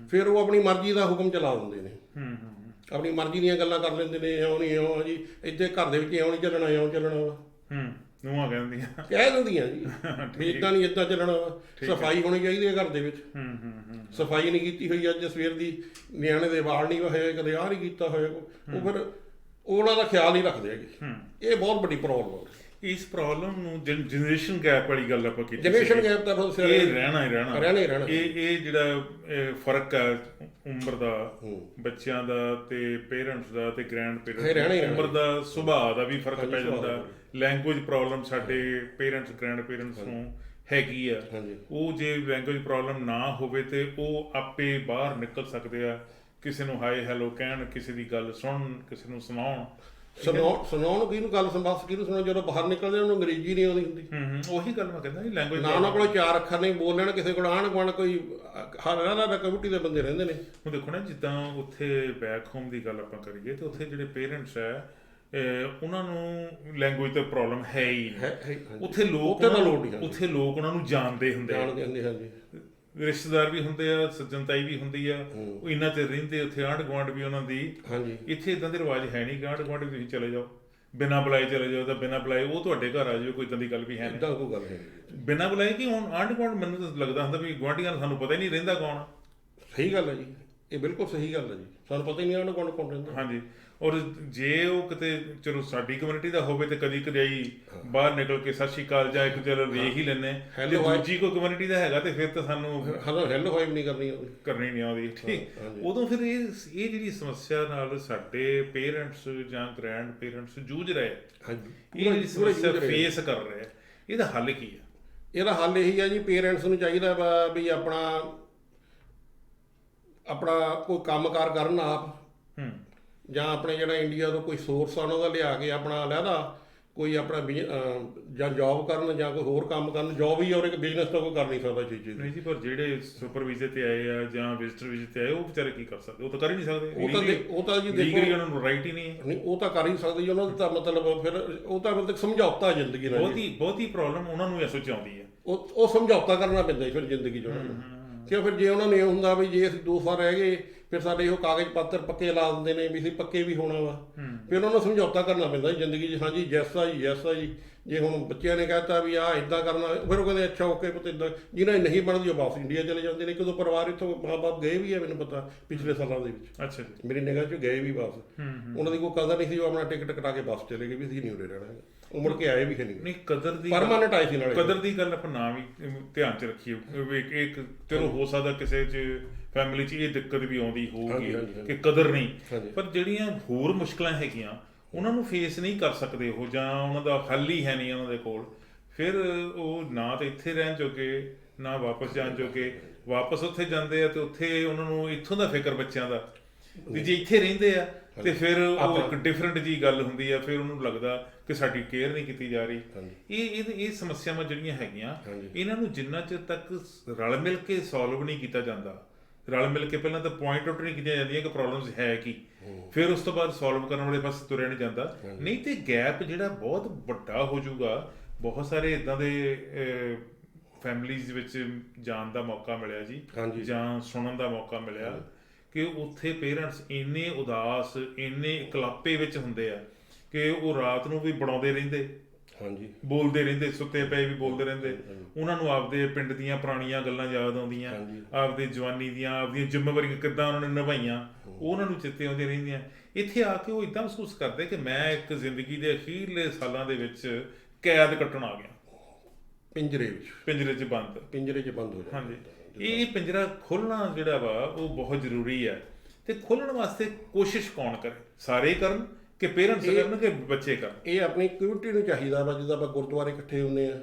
ਫਿਰ ਉਹ ਆਪਣੀ ਮਰਜ਼ੀ ਦਾ ਹੁਕਮ ਚਲਾ ਦਿੰਦੇ ਨੇ, ਆਪਣੀ ਮਰਜ਼ੀ ਦੀਆਂ ਗੱਲਾਂ ਕਰ ਲੈਂਦੇ ਨੇ। ਇਉਂ ਨਹੀਂ ਇਉਂ ਜੀ, ਇੱਥੇ ਘਰ ਦੇ ਵਿੱਚ ਇਉਂ ਨਹੀਂ ਚੱਲਣਾ, ਇਉਂ ਚੱਲਣਾ ਵਾ, ਨੂੰਹਾਂ ਕਹਿੰਦੀਆਂ ਕਹਿ ਦਿੰਦੀਆਂ ਜੀ ਵੀ ਇੱਦਾਂ ਨਹੀਂ ਇੱਦਾਂ ਚੱਲਣਾ ਵਾ। ਸਫਾਈ ਹੋਣੀ ਚਾਹੀਦੀ ਹੈ ਘਰ ਦੇ ਵਿੱਚ, ਸਫਾਈ ਨਹੀਂ ਕੀਤੀ ਹੋਈ, ਅੱਜ ਸਵੇਰ ਦੀ ਨਿਆਣੇ ਦੇ ਵਾਲ ਨਹੀਂ ਹੋਏ, ਕਦੇ ਆਹ ਨਹੀਂ ਕੀਤਾ ਹੋਇਆ, ਉਹ ਫਿਰ ਉਹਨਾਂ ਦਾ ਖਿਆਲ ਨਹੀਂ ਰੱਖਦੇ ਹੈਗੇ। ਇਹ ਬਹੁਤ ਵੱਡੀ ਪ੍ਰੋਬਲਮ ਹੈ। ਇਸ ਪ੍ਰੋਬਲਮ ਨੂੰ ਜਨਰੇਸ਼ਨ ਗੈਪ ਵਾਲੀ ਗੱਲ ਆਪਾਂ ਕੀਤੀ, ਜਨਰੇਸ਼ਨ ਗੈਪ ਤਾਂ ਫਿਰ ਇਹ ਰਹਿਣਾ ਹੀ ਰਹਿਣਾ। ਇਹ ਜਿਹੜਾ ਫਰਕ ਹੈ ਉਮਰ ਦਾ, ਬੱਚਿਆਂ ਦਾ ਤੇ ਪੇਰੈਂਟਸ ਦਾ ਤੇ ਗ੍ਰੈਂਡ ਪੇਰੈਂਟਸ, ਉਮਰ ਦਾ, ਸੁਭਾਅ ਦਾ ਵੀ ਫਰਕ ਪੈ ਜਾਂਦਾ। ਲੈਂਗੁਏਜ ਪ੍ਰੋਬਲਮ ਸਾਡੇ ਪੇਰੈਂਟਸ ਗ੍ਰੈਂਡ ਪੇਰੈਂਟਸ ਨੂੰ ਹੈਗੀ ਆ, ਉਹ ਜੇ ਲੈਂਗੁਏਜ ਪ੍ਰੋਬਲਮ ਨਾ ਹੋਵੇ ਤੇ ਉਹ ਆਪੇ ਬਾਹਰ ਨਿਕਲ ਸਕਦੇ ਆ, ਕਿਸੇ ਨੂੰ ਹਾਈ ਹੈਲੋ ਕਹਿਣ, ਕਿਸੇ ਦੀ ਗੱਲ ਸੁਣਨ, ਕਿਸੇ ਨੂੰ ਸੁਣਾਉਣ ਸੁਣਾਉਣ ਕਿਹਨੂੰ ਗੱਲ ਬਸ ਕਿਹਨੂੰ ਸੁਣਾਉਣ, ਜਦੋਂ ਬਾਹਰ ਨਿਕਲਦੇ ਉਹਨੂੰ ਅੰਗਰੇਜ਼ੀ ਨਹੀਂ ਆਉਂਦੀ ਹੁੰਦੀ। ਉਹੀ ਗੱਲ ਮੈਂ ਕਹਿੰਦਾ ਲੈਂਗੁਏਜ ਨਾ ਉਹਨਾਂ ਕੋਲ 4 ਅੱਖਰ ਨਹੀਂ ਬੋਲ ਲੈਣ, ਕਿਸੇ ਕੋਲ ਆਂਢ ਗੁਆਂਢ ਕੋਈ ਹਰ ਕਮਿਊਨਿਟੀ ਦੇ ਬੰਦੇ ਰਹਿੰਦੇ ਨੇ। ਹੁਣ ਦੇਖੋ ਨਾ, ਜਿੱਦਾਂ ਉੱਥੇ ਬੈਕ ਹੋਮ ਦੀ ਗੱਲ ਆਪਾਂ ਕਰੀਏ ਤੇ ਉੱਥੇ ਜਿਹੜੇ ਪੇਰੈਂਟਸ ਹੈ ਉਹਨਾਂ ਨੂੰ ਲੈਂਗੁਏਜ ਤੇ ਪ੍ਰੋਬਲਮ ਹੈ ਹੀ ਨਹੀਂ। ਉੱਥੇ ਲੋਕ ਉਹਨਾਂ ਨੂੰ ਜਾਣਦੇ ਹੁੰਦੇ ਆ, ਰਿਸ਼ਤੇਦਾਰ ਵੀ ਹੁੰਦੇ ਆ, ਸੱਜਣਤਾਈ ਵੀ ਹੁੰਦੀ ਆ, ਉਹ ਇੰਨਾ ਚਿਰ ਰਹਿੰਦੇ ਉੱਥੇ, ਆਂਢ ਗੁਆਂਢ ਵੀ ਉਹਨਾਂ ਦੀ। ਇੱਥੇ ਇਦਾਂ ਦੇ ਰਿਵਾਜ ਹੈ ਨਹੀਂ, ਆਂਢ ਗੁਆਂਢ ਵੀ ਤੁਸੀਂ ਚਲੇ ਜਾਓ, ਬਿਨਾਂ ਬੁਲਾਏ ਚਲੇ ਜਾਓ, ਤਾਂ ਬਿਨਾਂ ਬੁਲਾਏ ਉਹ ਤੁਹਾਡੇ ਘਰ ਆ ਜਾਓ, ਕੋਈ ਇਦਾਂ ਦੀ ਗੱਲ ਵੀ ਹੈ ਨਹੀਂ। ਬਿਨਾਂ ਬੁਲਾਏ ਕਿ ਹੁਣ ਆਂਢ ਗੁਆਂਢ, ਮੈਨੂੰ ਤਾਂ ਲੱਗਦਾ ਹੁੰਦਾ ਵੀ ਗੁਆਂਢੀਆਂ ਨੂੰ ਸਾਨੂੰ ਪਤਾ ਹੀ ਨਹੀਂ ਰਹਿੰਦਾ ਕੌਣ। ਸਹੀ ਗੱਲ ਹੈ ਜੀ, ਇਹ ਬਿਲਕੁਲ ਸਹੀ ਗੱਲ ਹੈ ਜੀ, ਸਾਨੂੰ ਪਤਾ ਹੀ ਨਹੀਂ ਆਂਢ ਗੁਆਂਢ ਕੌਣ ਰਹਿੰਦਾ। ਹਾਂਜੀ, ਔਰ ਜੇ ਉਹ ਕਿਤੇ ਚਲੋ ਸਾਡੀ ਕਮਿਊਨਿਟੀ ਦਾ ਹੋਵੇ ਤੇ ਕਦੀ ਕਦਾਈ ਬਾਹਰ ਨਿਕਲ ਕੇ ਸਤਿ ਸ਼੍ਰੀ ਅਕਾਲ ਜਾਂ ਇੱਕ ਚਲੋ ਵੇਖ ਹੀ ਲੈਂਦੇ, ਜੇ ਦੂਜੀ ਕੋਈ ਕਮਿਊਨਿਟੀ ਦਾ ਹੈਗਾ ਤੇ ਫਿਰ ਤਾਂ ਸਾਨੂੰ ਹੈਲੋ ਹਾਈ ਨਹੀਂ ਕਰਨੀ ਨਹੀਂ ਆਉਂਦੀ। ਠੀਕ, ਉਦੋਂ ਫਿਰ ਇਹ ਜਿਹੜੀ ਸਮੱਸਿਆ ਨਾਲ ਸਾਡੇ ਪੇਰੈਂਟਸ ਜਾਂ ਗ੍ਰੈਂਡ ਪੇਰੈਂਟਸ ਜੂਝ ਰਹੇ, ਇਹ ਜਿਹੜੀ ਸਮੱਸਿਆ ਫੇਸ ਕਰ ਰਹੇ, ਇਹਦਾ ਹੱਲ ਕੀ ਹੈ? ਇਹਦਾ ਹੱਲ ਇਹੀ ਹੈ ਜੀ, ਪੇਰੈਂਟਸ ਨੂੰ ਚਾਹੀਦਾ ਵਾ ਵੀ ਆਪਣਾ ਕੋਈ ਕੰਮਕਾਰ ਕਰਨ ਆਪ, ਜਾਂ ਆਪਣੇ ਜਿਹੜਾ ਇੰਡੀਆ ਤੋਂ ਕੋਈ ਸੋਰਸ ਆ ਉਹਨਾਂ ਦਾ ਲਿਆ ਕੇ ਆਪਣਾ ਅਲੱਗਾ ਕੋਈ ਆਪਣਾ ਜਾਂ ਜੌਬ ਕਰਨ ਜਾਂ ਕੋਈ ਹੋਰ ਕੰਮ ਕਰਨ। ਜੌਬ ਹੀ ਔਰ ਇੱਕ ਬਿਜ਼ਨਸ ਤਾਂ ਕੋਈ ਕਰ ਨਹੀਂ ਸਕਦਾ ਚੀਜ਼ ਨਹੀਂ ਜੀ, ਪਰ ਜਿਹੜੇ ਸੁਪਰ ਵੀਜ਼ੇ ਤੇ ਆਏ ਆ ਜਾਂ ਵਿਜ਼ਟਰ ਵੀਜ਼ੇ ਤੇ ਆਏ, ਉਹ ਵਿਚਾਰੇ ਕੀ ਕਰ ਸਕਦੇ? ਉਹ ਤਾਂ ਕਰ ਹੀ ਨਹੀਂ ਸਕਦੇ। ਉਹ ਤਾਂ ਜੀ ਦੇਖੋ ਉਹਨਾਂ ਨੂੰ ਰਾਈਟ ਹੀ ਨਹੀਂ ਹੈ। ਨਹੀਂ, ਉਹ ਤਾਂ ਕਰ ਹੀ ਸਕਦੇ ਜੀ, ਉਹਨਾਂ ਦਾ ਤਾਂ ਮਤਲਬ ਫਿਰ ਉਹ ਤਾਂ ਮਤਲਬ ਸਮਝੌਤਾ ਜ਼ਿੰਦਗੀ ਨਾਲ। ਬਹੁਤੀ ਪ੍ਰੋਬਲਮ ਉਹਨਾਂ ਨੂੰ ਐਸੋ ਚ ਆਉਂਦੀ ਹੈ, ਉਹ ਸਮਝੌਤਾ ਕਰਨਾ ਪੈਂਦਾ ਫਿਰ ਜ਼ਿੰਦਗੀ 'ਚ ਉਹਨਾਂ ਨੂੰ। ਕਿਉਂ ਫਿਰ ਜੇ ਉਹਨਾਂ ਨੂੰ ਇਹ ਹੁੰਦਾ ਵੀ ਜੇ ਅਸੀਂ 2 ਸਾਲ ਰਹਿ ਗਏ, ਫਿਰ ਸਾਡੇ ਉਹ ਕਾਗਜ਼ ਪੱਤਰ ਪੱਕੇ ਲਾ ਦਿੰਦੇ ਨੇ ਵੀ ਅਸੀਂ ਪੱਕੇ ਵੀ ਹੋਣਾ ਵਾ, ਫਿਰ ਉਹਨਾਂ ਨੂੰ ਸਮਝੌਤਾ ਕਰਨਾ ਪੈਂਦਾ ਜ਼ਿੰਦਗੀ 'ਚ। ਹਾਂਜੀ ਯੈਸ ਆ ਜੀ, ਯੈਸ ਆ ਜੀ। ਜੇ ਹੁਣ ਬੱਚਿਆਂ ਨੇ ਕਹਿਤਾ ਵੀ ਆਹ ਇੱਦਾਂ ਕਰਨਾ, ਫਿਰ ਉਹ ਕਹਿੰਦੇ ਅੱਛਾ ਓਕੇ ਪੁੱਤ ਇੱਦਾਂ। ਜਿਹਨਾਂ ਨਹੀਂ ਬਣਦੀ ਉਹ ਵਾਪਸ ਇੰਡੀਆ ਚਲੇ ਜਾਂਦੇ ਨੇ। ਇੱਕ ਦੋ ਪਰਿਵਾਰ ਇੱਥੋਂ ਮਾਂ-ਬਾਪ ਗਏ ਵੀ ਆ, ਮੈਨੂੰ ਪਤਾ ਪਿਛਲੇ ਸਾਲਾਂ ਦੇ ਵਿੱਚ। ਅੱਛਾ ਜੀ, ਮੇਰੀ ਨਿਗਾਹ 'ਚ ਗਏ ਵੀ ਵਾਪਸ। ਉਹਨਾਂ ਦੀ ਕੋਈ ਕਦਰ ਨਹੀਂ ਸੀ, ਉਹ ਆਪਣਾ ਟਿਕਟ ਕਟਾ ਕੇ ਵਾਪਸ ਚਲੇ ਗਏ ਵੀ ਅਸੀਂ ਨਹੀਂ ਉਰੇ ਰਹਿਣਾ। ਉਹ ਮੁੜ ਕੇ ਆਏ ਵੀ ਨਹੀਂ ਕਦਰ ਦੀ ਪਰਮਾਨੈਂਟ ਆਏ ਸੀ ਨਾਲੇ। ਕਦਰ ਦੀ ਗੱਲ ਆਪਾਂ ਨਾ ਵੀ ਧਿਆਨ 'ਚ ਰੱਖੀਏ। ਇੱਕ ਚਲੋ ਹੋ ਸਕਦਾ ਕਿਸੇ 'ਚ ਫੈਮਿਲੀ 'ਚ ਇਹ ਦਿੱਕਤ ਵੀ ਆਉਂਦੀ ਹੋਊਗੀ ਕਿ ਕਦਰ ਨਹੀਂ, ਪਰ ਜਿਹੜੀਆਂ ਹੋਰ ਮੁਸ਼ਕਲਾਂ ਹੈਗੀਆਂ ਉਹਨਾਂ ਨੂੰ ਫੇਸ ਨਹੀਂ ਕਰ ਸਕਦੇ ਉਹ, ਜਾਂ ਉਹਨਾਂ ਦਾ ਹੱਲ ਹੀ ਹੈ ਨਹੀਂ ਉਹਨਾਂ ਦੇ ਕੋਲ, ਫਿਰ ਉਹ ਨਾ ਤਾਂ ਇੱਥੇ ਰਹਿਣ ਜੋਗੇ ਨਾ ਵਾਪਸ ਜਾਣ ਜੋਗੇ। ਵਾਪਸ ਉੱਥੇ ਜਾਂਦੇ ਆ ਤੇ ਉੱਥੇ ਉਹਨਾਂ ਨੂੰ ਇੱਥੋਂ ਦਾ ਫਿਕਰ ਬੱਚਿਆਂ ਦਾ ਤੇ ਜੇ ਇੱਥੇ ਰਹਿੰਦੇ ਆ ਤੇ ਫਿਰ ਉਹ ਇੱਕ ਡਿਫਰੈਂਟ ਜੀ ਗੱਲ ਹੁੰਦੀ ਆ, ਫਿਰ ਉਹਨੂੰ ਲੱਗਦਾ ਕਿ ਸਾਡੀ ਕੇਅਰ ਨਹੀਂ ਕੀਤੀ ਜਾ ਰਹੀ। ਇਹ ਸਮੱਸਿਆਵਾਂ ਜਿਹੜੀਆਂ ਹੈਗੀਆਂ, ਇਹਨਾਂ ਨੂੰ ਜਿੰਨਾ ਚਿਰ ਤੱਕ ਰਲ ਮਿਲ ਕੇ ਸੋਲਵ ਨਹੀਂ ਕੀਤਾ ਜਾਂਦਾ, ਰਲ ਮਿਲ ਕੇ ਪਹਿਲਾਂ ਤਾਂ ਪੁਆਇੰਟ ਆਊਟ ਨਹੀਂ ਕੀਤੀਆਂ ਜਾਂਦੀਆਂ ਕਿ ਪ੍ਰੋਬਲਮਸ ਹੈ ਕੀ, ਫਿਰ ਉਸ ਤੋਂ ਬਾਅਦ ਸੋਲਵ ਕਰਨ ਵਾਲੇ ਪਾਸੇ ਤੁਰਿਆ ਨਹੀਂ ਜਾਂਦਾ। ਨਹੀਂ ਤੇ ਗੈਪ ਜਿਹੜਾ ਬਹੁਤ ਵੱਡਾ ਹੋ ਜਾਊਗਾ। ਬਹੁਤ ਸਾਰੇ ਇਦਾਂ ਦੇ ਫੈਮਿਲੀਜ਼ ਵਿੱਚ ਜਾਣ ਦਾ ਮੌਕਾ ਮਿਲਿਆ ਜੀ, ਜਾਂ ਸੁਣਨ ਦਾ ਮੌਕਾ ਮਿਲਿਆ ਕਿ ਉੱਥੇ ਪੇਰੈਂਟਸ ਇੰਨੇ ਉਦਾਸ, ਇੰਨੇ ਇਕਲਾਪੇ ਵਿੱਚ ਹੁੰਦੇ ਆ ਕਿ ਉਹ ਰਾਤ ਨੂੰ ਵੀ ਬਣਾਉਂਦੇ ਰਹਿੰਦੇ, ਬੋਲਦੇ ਰਹਿੰਦੇ, ਸੁੱਤੇ ਪਏ ਵੀ ਬੋਲਦੇ ਰਹਿੰਦੇ। ਉਹਨਾਂ ਨੂੰ ਆਪਦੇ ਪਿੰਡ ਦੀਆਂ ਪੁਰਾਣੀਆਂ ਗੱਲਾਂ ਯਾਦ ਆਉਂਦੀਆਂ, ਆਪਦੇ ਜਵਾਨੀ ਦੀਆਂ, ਆਪਦੀਆਂ ਜ਼ਿੰਮੇਵਾਰੀਆਂ ਕਿੱਦਾਂ ਉਹਨਾਂ ਨੇ ਨਿਭਾਈਆਂ, ਉਹਨਾਂ ਨੂੰ ਚੇਤੇ ਆਉਂਦੀਆਂ ਰਹਿੰਦੀਆਂ। ਇੱਥੇ ਆ ਕੇ ਉਹ ਇੱਦਾਂ ਮਹਿਸੂਸ ਕਰਦੇ ਕਿ ਮੈਂ ਇੱਕ ਜ਼ਿੰਦਗੀ ਦੇ ਅਖੀਰਲੇ ਸਾਲਾਂ ਦੇ ਵਿੱਚ ਕੈਦ ਕੱਟਣ ਆ ਗਿਆ, ਪਿੰਜਰੇ 'ਚ ਬੰਦ ਹੋ ਜਾਂਦਾ। ਹਾਂਜੀ, ਇਹ ਪਿੰਜਰਾ ਖੋਲ੍ਹਣਾ ਜਿਹੜਾ ਵਾ ਉਹ ਬਹੁਤ ਜ਼ਰੂਰੀ ਹੈ। ਤੇ ਖੋਲ੍ਹਣ ਵਾਸਤੇ ਕੋਸ਼ਿਸ਼ ਕੌਣ ਕਰੇ? ਸਾਰੇ ਕਰਨ ਕਿ ਪੇਰੈਂਟਸ ਕਰਨ ਕਿ ਬੱਚੇ ਕਰਨ? ਇਹ ਆਪਣੀ ਕਮਿਊਨਿਟੀ ਨੂੰ ਚਾਹੀਦਾ ਵਾ। ਜਿੱਦਾਂ ਆਪਾਂ ਗੁਰਦੁਆਰੇ ਇਕੱਠੇ ਹੁੰਦੇ ਆ,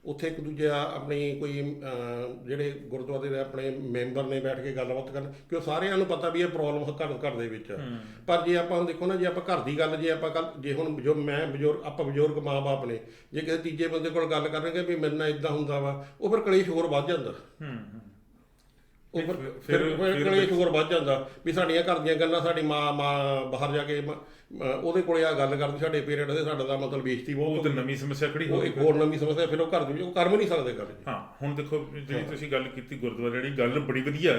ਉੱਥੇ ਇੱਕ ਦੂਜੇ ਆਪਣੀ ਕੋਈ ਜਿਹੜੇ ਗੁਰਦੁਆਰੇ ਦੇ ਆਪਣੇ ਮੈਂਬਰ ਨੇ ਬੈਠ ਕੇ ਗੱਲਬਾਤ ਕਰਨ, ਕਿ ਉਹ ਸਾਰਿਆਂ ਨੂੰ ਪਤਾ ਵੀ ਇਹ ਪ੍ਰੋਬਲਮ ਘਰ ਦੇ ਵਿੱਚ। ਪਰ ਜੇ ਆਪਾਂ ਹੁਣ ਦੇਖੋ ਨਾ, ਜੇ ਆਪਾਂ ਘਰ ਦੀ ਗੱਲ, ਜੇ ਹੁਣ ਜੋ ਮੈਂ ਬਜ਼ੁਰਗ ਮਾਂ ਬਾਪ ਨੇ, ਜੇ ਕਿਸੇ ਤੀਜੇ ਬੰਦੇ ਕੋਲ ਗੱਲ ਕਰਨਗੇ ਵੀ ਮੇਰੇ ਨਾਲ ਇੱਦਾਂ ਹੁੰਦਾ ਵਾ, ਉਹ ਫਿਰ ਕਲੇਸ਼ ਹੋਰ ਵੱਧ ਜਾਂਦਾ। ਫਿਰ ਕਲੇਸ਼ ਹੋਰ ਵੱਧ ਜਾਂਦਾ ਵੀ ਸਾਡੀਆਂ ਘਰ ਦੀਆਂ ਗੱਲਾਂ, ਸਾਡੀ ਮਾਂ ਬਾਹਰ ਜਾ ਕੇ ਉਹਦੇ ਕੋਲੇ ਆ ਗੱਲ ਕਰਦੀ, ਸਾਡੇ ਪੇਰੈਂਟ ਦੇ, ਸਾਡਾ ਦਾ ਮਤਲਬ ਬੇਇੱਜ਼ਤੀ ਬਹੁਤ, ਨਵੀਂ ਸਮੱਸਿਆ ਖੜੀ ਹੋ ਗਈ, ਇੱਕ ਹੋਰ ਨਵੀਂ ਸਮੱਸਿਆ। ਫਿਰ ਉਹ ਘਰ ਦੇ ਵਿੱਚ ਉਹ ਕਰ ਵੀ ਨਹੀਂ ਸਕਦੇ ਗੱਲ। ਹਾਂ, ਹੁਣ ਦੇਖੋ ਜਿਹੜੀ ਤੁਸੀਂ ਗੱਲ ਕੀਤੀ ਗੁਰਦੁਆਰੇ ਵਾਲੀ, ਗੱਲ ਬੜੀ ਵਧੀਆ।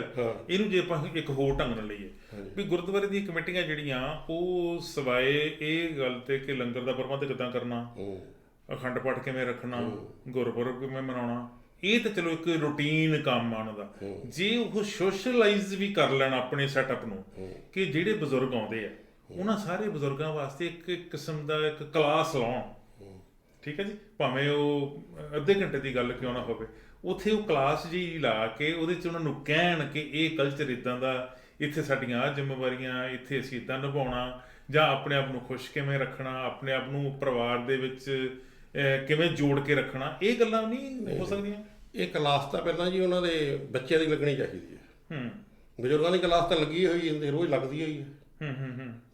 ਇਹਨੂੰ ਜੇ ਆਪਾਂ ਇੱਕ ਹੋਰ ਢੰਗ ਨਾਲ ਲਈਏ ਵੀ ਗੁਰਦੁਆਰੇ ਦੀਆਂ ਕਮੇਟੀਆਂ ਜਿਹੜੀਆਂ, ਉਹ ਸਿਵਾਏ ਇਹ ਗੱਲ ਤੇ ਕਿ ਲੰਗਰ ਦਾ ਪ੍ਰਬੰਧ ਕਿੱਦਾਂ ਕਰਨਾ, ਅਖੰਡ ਪਾਠ ਕਿਵੇਂ ਰੱਖਣਾ, ਗੁਰਪੁਰਬ ਕਿਵੇਂ ਮਨਾਉਣਾ, ਇਹ ਤਾਂ ਚਲੋ ਇੱਕ ਰੂਟੀਨ ਕੰਮ ਆ ਉਹਨਾਂ ਦਾ। ਜੇ ਉਹ ਸੋਸ਼ਲਾਈਜ਼ ਵੀ ਕਰ ਲੈਣ ਆਪਣੇ ਸੈਟਅਪ ਨੂੰ, ਕਿ ਜਿਹੜੇ ਬਜ਼ੁਰਗ ਆਉਂਦੇ ਆ ਉਹਨਾਂ ਸਾਰੇ ਬਜ਼ੁਰਗਾਂ ਵਾਸਤੇ ਇੱਕ ਕਿਸਮ ਦਾ ਇੱਕ ਕਲਾਸ ਲਾਉਣ, ਠੀਕ ਹੈ ਜੀ, ਭਾਵੇਂ ਉਹ ਅੱਧੇ ਘੰਟੇ ਦੀ ਗੱਲ ਕਿਉਂ ਨਾ ਹੋਵੇ, ਉੱਥੇ ਉਹ ਕਲਾਸ ਜੀ ਲਾ ਕੇ ਉਹਦੇ 'ਚ ਉਹਨਾਂ ਨੂੰ ਕਹਿਣ ਕਿ ਇਹ ਕਲਚਰ ਇੱਦਾਂ ਦਾ, ਇੱਥੇ ਸਾਡੀਆਂ ਆਹ ਜ਼ਿੰਮੇਵਾਰੀਆਂ, ਇੱਥੇ ਅਸੀਂ ਇੱਦਾਂ ਨਿਭਾਉਣਾ, ਜਾਂ ਆਪਣੇ ਆਪ ਨੂੰ ਖੁਸ਼ ਕਿਵੇਂ ਰੱਖਣਾ, ਆਪਣੇ ਆਪ ਨੂੰ ਪਰਿਵਾਰ ਦੇ ਵਿੱਚ ਕਿਵੇਂ ਜੋੜ ਕੇ ਰੱਖਣਾ। ਇਹ ਗੱਲਾਂ ਨਹੀਂ ਹੋ ਸਕਦੀਆਂ। ਇਹ ਕਲਾਸ ਤਾਂ ਪਹਿਲਾਂ ਜੀ ਉਹਨਾਂ ਦੇ ਬੱਚਿਆਂ ਦੀ ਲੱਗਣੀ ਚਾਹੀਦੀ ਹੈ। ਬਜ਼ੁਰਗਾਂ ਦੀ ਕਲਾਸ ਤਾਂ ਲੱਗੀ ਹੋਈ ਹੁੰਦੀ, ਰੋਜ਼ ਲੱਗਦੀ ਹੋਈ ਹੈ।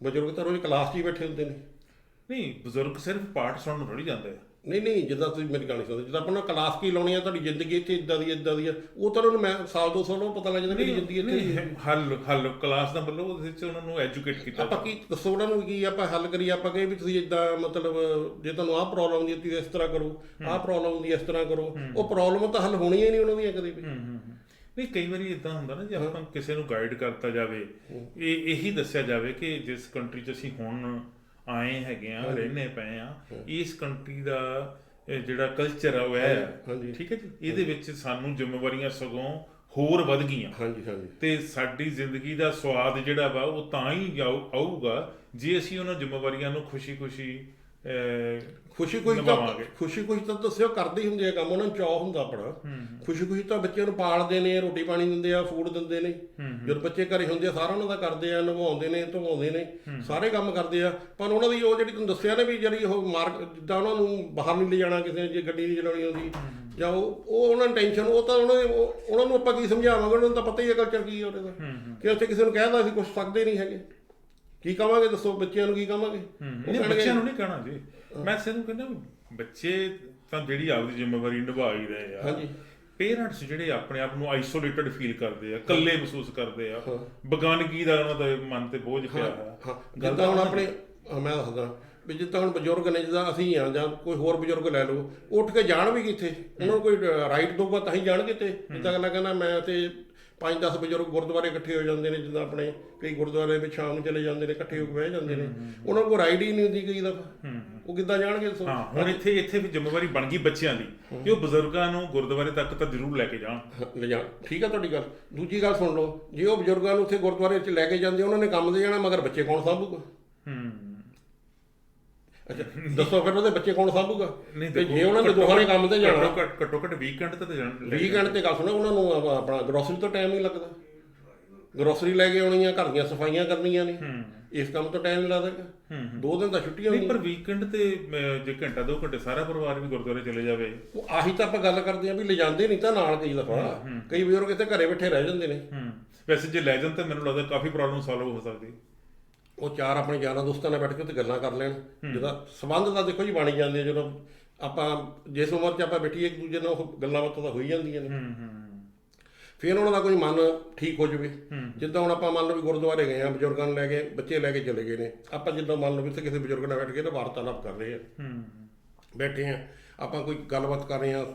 ਬਜ਼ੁਰਗ ਤਾਂ ਰੋਜ਼ ਕਲਾਸ 'ਚ ਹੀ ਬੈਠੇ ਹੁੰਦੇ ਨੇ। ਨਹੀਂ, ਬਜ਼ੁਰਗ ਸਿਰਫ ਪਾਠ ਸੁਣਨ ਨੂੰ ਥੋੜ੍ਹੀ ਜਾਂਦੇ ਆ। ਨਹੀਂ, ਜਿੱਦਾਂ ਤੁਸੀਂ ਮੇਰੀ ਗੱਲ ਨਹੀਂ ਸੁਣਦੇ, ਜਿੱਦਾਂ ਆਪਾਂ ਕਲਾਸ ਕੀ ਲਾਉਣੀ ਆ, ਤੁਹਾਡੀ ਜ਼ਿੰਦਗੀ ਇੱਥੇ ਇੱਦਾਂ ਦੀ ਆ, ਉਹ ਤਾਂ ਉਹਨਾਂ ਨੂੰ ਮੈਂ ਸਾਲ 2 ਸਾਲ ਨੂੰ ਪਤਾ ਲੱਗ ਜਾਂਦਾ ਮੇਰੀ ਜ਼ਿੰਦਗੀ ਇੱਥੇ। ਹੱਲ ਕਲਾਸ ਦਾ ਮਤਲਬ ਉਹਦੇ ਵਿੱਚ ਉਹਨਾਂ ਨੂੰ ਐਜੂਕੇਟ ਕੀਤਾ। ਆਪਾਂ ਕੀ ਦੱਸੋ ਉਹਨਾਂ ਨੂੰ, ਕੀ ਆਪਾਂ ਹੱਲ ਕਰੀਏ? ਆਪਾਂ ਕਹੇ ਵੀ ਤੁਸੀਂ ਇੱਦਾਂ, ਮਤਲਬ ਜੇ ਤੁਹਾਨੂੰ ਆਹ ਪ੍ਰੋਬਲਮ ਹੁੰਦੀ ਹੈ ਤੁਸੀਂ ਇਸ ਤਰ੍ਹਾਂ ਕਰੋ, ਆਹ ਪ੍ਰੋਬਲਮ ਹੁੰਦੀ ਇਸ ਤਰ੍ਹਾਂ ਕਰੋ। ਉਹ ਪ੍ਰੋਬਲਮ ਤਾਂ ਹੱਲ ਹੋਣੀਆਂ ਹੀ ਨਹੀਂ ਉਹਨਾਂ ਦੀਆਂ ਕਦੇ ਵੀ। ਨਹੀਂ, ਕਈ ਵਾਰੀ ਇੱਦਾਂ ਹੁੰਦਾ ਨਾ, ਜੇ ਆਪਾਂ ਕਿਸੇ ਨੂੰ ਗਾਈਡ ਕਰਤਾ ਜਾਵੇ, ਇਹੀ ਦੱਸਿਆ ਜਾਵੇ ਕਿ ਜਿਸ ਕੰਟਰੀ 'ਚ ਅਸੀਂ ਹੁਣ ਆਏ ਹੈਗੇ ਆ, ਰਹਿੰਦੇ ਪਏ ਆ, ਇਸ ਕੰਟਰੀ ਦਾ ਜਿਹੜਾ ਕਲਚਰ ਆ ਉਹ ਹੈ, ਠੀਕ ਹੈ ਜੀ, ਇਹਦੇ ਵਿੱਚ ਸਾਨੂੰ ਜ਼ਿੰਮੇਵਾਰੀਆਂ ਸਗੋਂ ਹੋਰ ਵੱਧ ਗਈਆਂ। ਤੇ ਸਾਡੀ ਜ਼ਿੰਦਗੀ ਦਾ ਸਵਾਦ ਜਿਹੜਾ ਵਾ ਉਹ ਤਾਂ ਹੀ ਆਊਗਾ ਜੇ ਅਸੀਂ ਉਹਨਾਂ ਜ਼ਿੰਮੇਵਾਰੀਆਂ ਨੂੰ ਖੁਸ਼ੀ ਤਾਂ ਦੱਸਿਓ ਕਰਦੇ ਹੀ ਹੁੰਦੇ ਆ ਕੰਮ, ਉਹਨਾਂ ਨੂੰ ਚਾਅ ਹੁੰਦਾ ਆਪਣਾ। ਖੁਸ਼ੀ ਤਾਂ ਬੱਚਿਆਂ ਨੂੰ ਪਾਲਦੇ ਨੇ, ਰੋਟੀ ਪਾਣੀ ਦਿੰਦੇ ਆ, ਫੂਡ ਦਿੰਦੇ ਨੇ। ਜਦੋਂ ਬੱਚੇ ਘਰੇ ਹੁੰਦੇ ਆ ਸਾਰਾ ਉਹਨਾਂ ਦਾ ਕਰਦੇ ਆ, ਨਵਾਉਂਦੇ ਨੇ, ਧਵਾਉਂਦੇ ਨੇ, ਸਾਰੇ ਕੰਮ ਕਰਦੇ ਆ। ਪਰ ਉਹਨਾਂ ਦੀ ਉਹ ਜਿਹੜੀ ਤੁਹਾਨੂੰ ਦੱਸਿਆ ਨਾ ਵੀ ਜਿਹੜੀ ਉਹ ਜਿੱਦਾਂ ਉਹਨਾਂ ਨੂੰ ਬਾਹਰ ਨਹੀਂ ਲਿਜਾਣਾ, ਕਿਸੇ ਜੇ ਗੱਡੀ ਨਹੀਂ ਚਲਾਉਣੀ ਆਉਂਦੀ, ਜਾਂ ਉਹ ਉਹਨਾਂ ਨੂੰ ਟੈਨਸ਼ਨ, ਉਹ ਤਾਂ ਉਹਨਾਂ ਨੂੰ ਆਪਾਂ ਕੀ ਸਮਝਾਵਾਂਗੇ? ਉਹਨਾਂ ਨੂੰ ਤਾਂ ਪਤਾ ਹੀ ਹੈ ਕਲਚਰ ਕੀ ਉਹਦੇ ਦਾ, ਕਿ ਉੱਥੇ ਕਿਸੇ ਨੂੰ ਕਹਿਦਾ ਅਸੀਂ ਕੁਛ ਸਕਦੇ ਨਹੀਂ ਹੈਗੇ। ਕੀ ਕਹਾਂਗੇ ਦੱਸੋ? ਬੱਚਿਆਂ ਨੂੰ ਕੀ ਕਹਾਂਗੇ? ਬੱਚਿਆਂ ਨੂੰ ਨਹੀਂ ਕਹਿਣਾ ਜੀ, ਮੈਂ ਸਿਰਫ ਕਹਿੰਦਾ ਬੱਚੇ ਤਾਂ ਜਿਹੜੀ ਆਪਦੀ ਜ਼ਿੰਮੇਵਾਰੀ ਨਿਭਾ ਹੀ ਰਹੇ ਆ। ਪੇਰੈਂਟਸ ਜਿਹੜੇ ਆਪਣੇ ਆਪ ਨੂੰ ਆਈਸੋਲੇਟਡ ਫੀਲ ਕਰਦੇ ਆ, ਇਕੱਲੇ ਮਹਿਸੂਸ ਕਰਦੇ ਆ, ਬੇਗਾਨਗੀ ਦਾ ਉਹਨਾਂ ਦੇ ਮਨ ਤੇ ਬੋਝ ਪਿਆ ਹੈ। ਜਿੱਦਾਂ ਹੁਣ ਆਪਣੇ ਮੈਂ ਦੱਸਦਾ ਵੀ, ਜਿੱਦਾਂ ਹੁਣ ਬਜ਼ੁਰਗ ਨੇ, ਜਿੱਦਾਂ ਅਸੀਂ ਆ ਜਾਂ ਕੋਈ ਹੋਰ ਬਜ਼ੁਰਗ ਲੈ ਲਓ, ਉੱਠ ਕੇ ਜਾਣ ਵੀ ਕਿੱਥੇ, ਉਹਨਾਂ ਨੂੰ ਕੋਈ ਰਾਈਟ ਦਊਗਾ ਤਾਂ ਹੀ ਜਾਣਗੇ। ਤੇ ਜਿੱਦਾਂ ਗੱਲਾਂ ਕਹਿੰਦਾ ਮੈਂ ਤੇ 5-10 ਬਜ਼ੁਰਗ ਗੁਰਦੁਆਰੇ ਇਕੱਠੇ ਹੋ ਜਾਂਦੇ ਨੇ, ਜਿੱਦਾਂ ਆਪਣੇ ਕਈ ਗੁਰਦੁਆਰੇ ਵਿੱਚ ਸ਼ਾਮ ਨੂੰ ਚਲੇ ਜਾਂਦੇ ਨੇ, ਇਕੱਠੇ ਹੋ ਕੇ ਬਹਿ ਜਾਂਦੇ ਨੇ, ਉਹਨਾਂ ਕੋਲ ਰਾਈਡ ਹੀ ਨਹੀਂ ਹੁੰਦੀ ਕਈ ਦਫਾ, ਉਹ ਕਿੱਦਾਂ ਜਾਣਗੇ? ਹੁਣ ਇੱਥੇ ਵੀ ਜ਼ਿੰਮੇਵਾਰੀ ਬਣ ਗਈ ਬੱਚਿਆਂ ਦੀ ਕਿ ਉਹ ਬਜ਼ੁਰਗਾਂ ਨੂੰ ਗੁਰਦੁਆਰੇ ਤੱਕ ਤਾਂ ਜ਼ਰੂਰ ਲੈ ਕੇ ਜਾਣ। ਠੀਕ ਆ ਤੁਹਾਡੀ ਗੱਲ। ਦੂਜੀ ਗੱਲ ਸੁਣ ਲਓ, ਜੇ ਉਹ ਬਜ਼ੁਰਗਾਂ ਨੂੰ ਉੱਥੇ ਗੁਰਦੁਆਰੇ 'ਚ ਲੈ ਕੇ ਜਾਂਦੇ, ਉਹਨਾਂ ਨੇ ਕੰਮ ਤੇ ਜਾਣਾ, ਮਗਰ ਬੱਚੇ ਕੌਣ ਸਾਂਭੂਗਾ? ਅੱਛਾ ਦੱਸੋ, ਫਿਰ ਉਹਦੇ ਬੱਚੇ ਕੌਣ ਸਾਂਭੂਗਾ? ਤੇ ਜੇ ਉਹਨਾਂ ਨੇ ਦੋਹਾਂ ਨੇ ਕੰਮ ਤੇ ਜਾਣਾ, ਘੱਟੋ ਘੱਟ ਵੀਕਐਂਡ ਤੇ ਜਾਣ। ਵੀਕਐਂਡ ਤੇ ਗੱਲ ਸੁਣੋ, ਉਹਨਾਂ ਨੂੰ ਆਪਣਾ ਗਰੋਸਰੀ ਤੋਂ ਟਾਈਮ ਨਹੀਂ ਲੱਗਦਾ। ਗਰੋਸਰੀ ਲੈ ਕੇ ਆਉਣੀ ਆ, ਘਰ ਦੀਆਂ ਸਫਾਈਆਂ ਕਰਨੀਆਂ ਨੇ, ਇਸ ਕੰਮ ਤੋਂ ਟਾਈਮ ਲਾ ਦੇਗਾ। 2 ਦਿਨ ਤਾਂ ਛੁੱਟੀਆਂ ਨਹੀਂ, ਪਰ ਵੀਕਐਂਡ ਤੇ ਜੇ ਘੰਟਾ 2 ਘੰਟੇ ਸਾਰਾ ਪਰਿਵਾਰ ਵੀ ਗੁਰਦੁਆਰੇ ਚਲੇ ਜਾਵੇ। ਉਹ ਆਹੀ ਤਾਂ ਆਪਾਂ ਗੱਲ ਕਰਦੇ ਆ ਵੀ ਲਿਜਾਂਦੇ ਨਹੀਂ ਤਾਂ ਨਾਲ ਕਈ ਦਫਾ ਕਈ ਬਜ਼ੁਰਗ ਇੱਥੇ ਘਰੇ ਬੈਠੇ ਰਹਿ ਜਾਂਦੇ ਨੇ। ਵੈਸੇ ਜੇ ਲੈ ਜਾਣ ਤਾਂ ਮੈਨੂੰ ਲੱਗਦਾ ਕਾਫੀ ਪ੍ਰੋਬਲਮ ਸੋਲਵ ਹੋ ਸਕਦੀ। ਉਹ 4 ਆਪਣੇ ਯਾਰਾਂ ਦੋਸਤਾਂ ਨਾਲ ਬੈਠ ਕੇ ਤੇ ਗੱਲਾਂ ਕਰ ਲੈਣ। ਜਿਹਦਾ ਸਬੰਧ ਤਾਂ ਦੇਖੋ ਜੀ ਬਣ ਜਾਂਦੇ ਆ ਜਦੋਂ ਆਪਾਂ ਜਿਸ ਉਮਰ 'ਚ ਆਪਾਂ ਬੈਠੀਏ ਇੱਕ ਦੂਜੇ ਨਾਲ, ਉਹ ਗੱਲਾਂ ਬਾਤਾਂ ਤਾਂ ਹੋਈ ਜਾਂਦੀਆਂ ਨੇ। ਫਿਰ ਉਹਨਾਂ ਦਾ ਕੋਈ ਮਨ ਠੀਕ ਹੋ ਜਾਵੇ। ਜਿੱਦਾਂ ਹੁਣ ਆਪਾਂ ਮੰਨ ਲਓ ਵੀ ਗੁਰਦੁਆਰੇ ਗਏ ਆ, ਬਜ਼ੁਰਗਾਂ ਨੂੰ ਲੈ ਕੇ, ਬੱਚੇ ਲੈ ਕੇ ਚਲੇ ਗਏ ਨੇ, ਆਪਾਂ ਜਿੱਦਾਂ ਮੰਨ ਲਓ ਵੀ ਇੱਥੇ ਕਿਸੇ ਬਜ਼ੁਰਗ ਨਾਲ ਬੈਠ ਕੇ ਤਾਂ ਵਾਰਤਾਲਾਪ ਕਰ ਰਹੇ ਆ, ਬੈਠੇ ਆ, ਆਪਾਂ ਕੋਈ ਗੱਲਬਾਤ ਕਰ ਰਹੇ ਆ,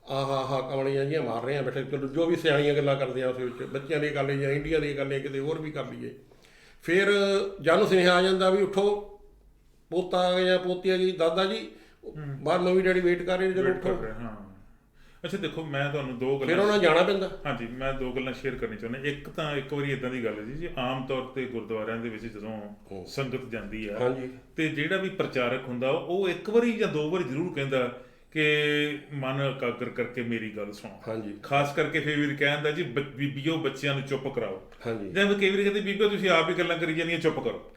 ਆਹ ਕਮਲੀਆਂ ਜਿਹੀਆਂ ਮਾਰ ਰਹੇ ਆ ਬੈਠੇ, ਚਲੋ ਜੋ ਵੀ ਸਿਆਣੀਆਂ ਗੱਲਾਂ ਕਰਦੇ ਆ ਉਸ ਵਿੱਚ, ਬੱਚਿਆਂ ਦੀ ਗੱਲ ਜਾਂ ਇੰਡੀਆ ਦੀ ਗੱਲ ਕਿਤੇ ਹੋਰ ਵੀ ਕਰ ਲਈਏ। ਫਿਰ ਜਨ ਸੁਨੇਹਾ ਆ ਜਾਂਦਾ ਵੀ ਉੱਠੋ, ਪੋਤਾ ਆ ਗਿਆ, ਪੋਤੀ ਆ ਗਈ, ਦਾਦਾ ਜੀ ਬਾਹਰ ਮੰਮੀ ਡੈਡੀ ਵੇਟ ਕਰ ਰਹੇ, ਜਦੋਂ ਉੱਠੋ। ਅੱਛਾ ਦੇਖੋ, ਮੈਂ ਤੁਹਾਨੂੰ 2 ਗੱਲਾਂ, ਫਿਰ ਉਹਨਾਂ ਜਾਣਾ ਪੈਂਦਾ। ਹਾਂਜੀ, ਮੈਂ 2 ਗੱਲਾਂ ਸ਼ੇਅਰ ਕਰਨੀ ਚਾਹੁੰਦਾ। ਇੱਕ ਤਾਂ ਇੱਕ ਵਾਰੀ ਇਦਾਂ ਦੀ ਗੱਲ ਹੈ ਜੀ, ਆਮ ਤੌਰ ਤੇ ਗੁਰਦੁਆਰਿਆਂ ਦੇ ਵਿੱਚ ਜਦੋਂ ਸੰਗਤ ਜਾਂਦੀ ਆ ਤੇ ਜਿਹੜਾ ਵੀ ਪ੍ਰਚਾਰਕ ਹੁੰਦਾ ਉਹ 1 ਵਾਰੀ ਜਾਂ 2 ਵਾਰੀ ਜ਼ਰੂਰ ਕਹਿੰਦਾ ਕਿ ਮਨ ਇਕਾਗਰ ਕਰਕੇ ਮੇਰੀ ਗੱਲ ਸੁਣੋ। ਖਾਸ ਕਰਕੇ ਫਿਰ ਵੀ ਕਹਿੰਦਾ ਜੀ ਬੀਬੀਓ ਬੱਚਿਆਂ ਨੂੰ ਚੁੱਪ ਕਰਾਓ, ਜਾਂ ਕਈ ਵਾਰੀ ਕਹਿੰਦੇ ਬੀਬੀਓ ਤੁਸੀਂ ਆਪ ਹੀ ਗੱਲਾਂ ਕਰੀ ਜਾਂਦੀਆਂ, ਚੁੱਪ ਕਰੋ।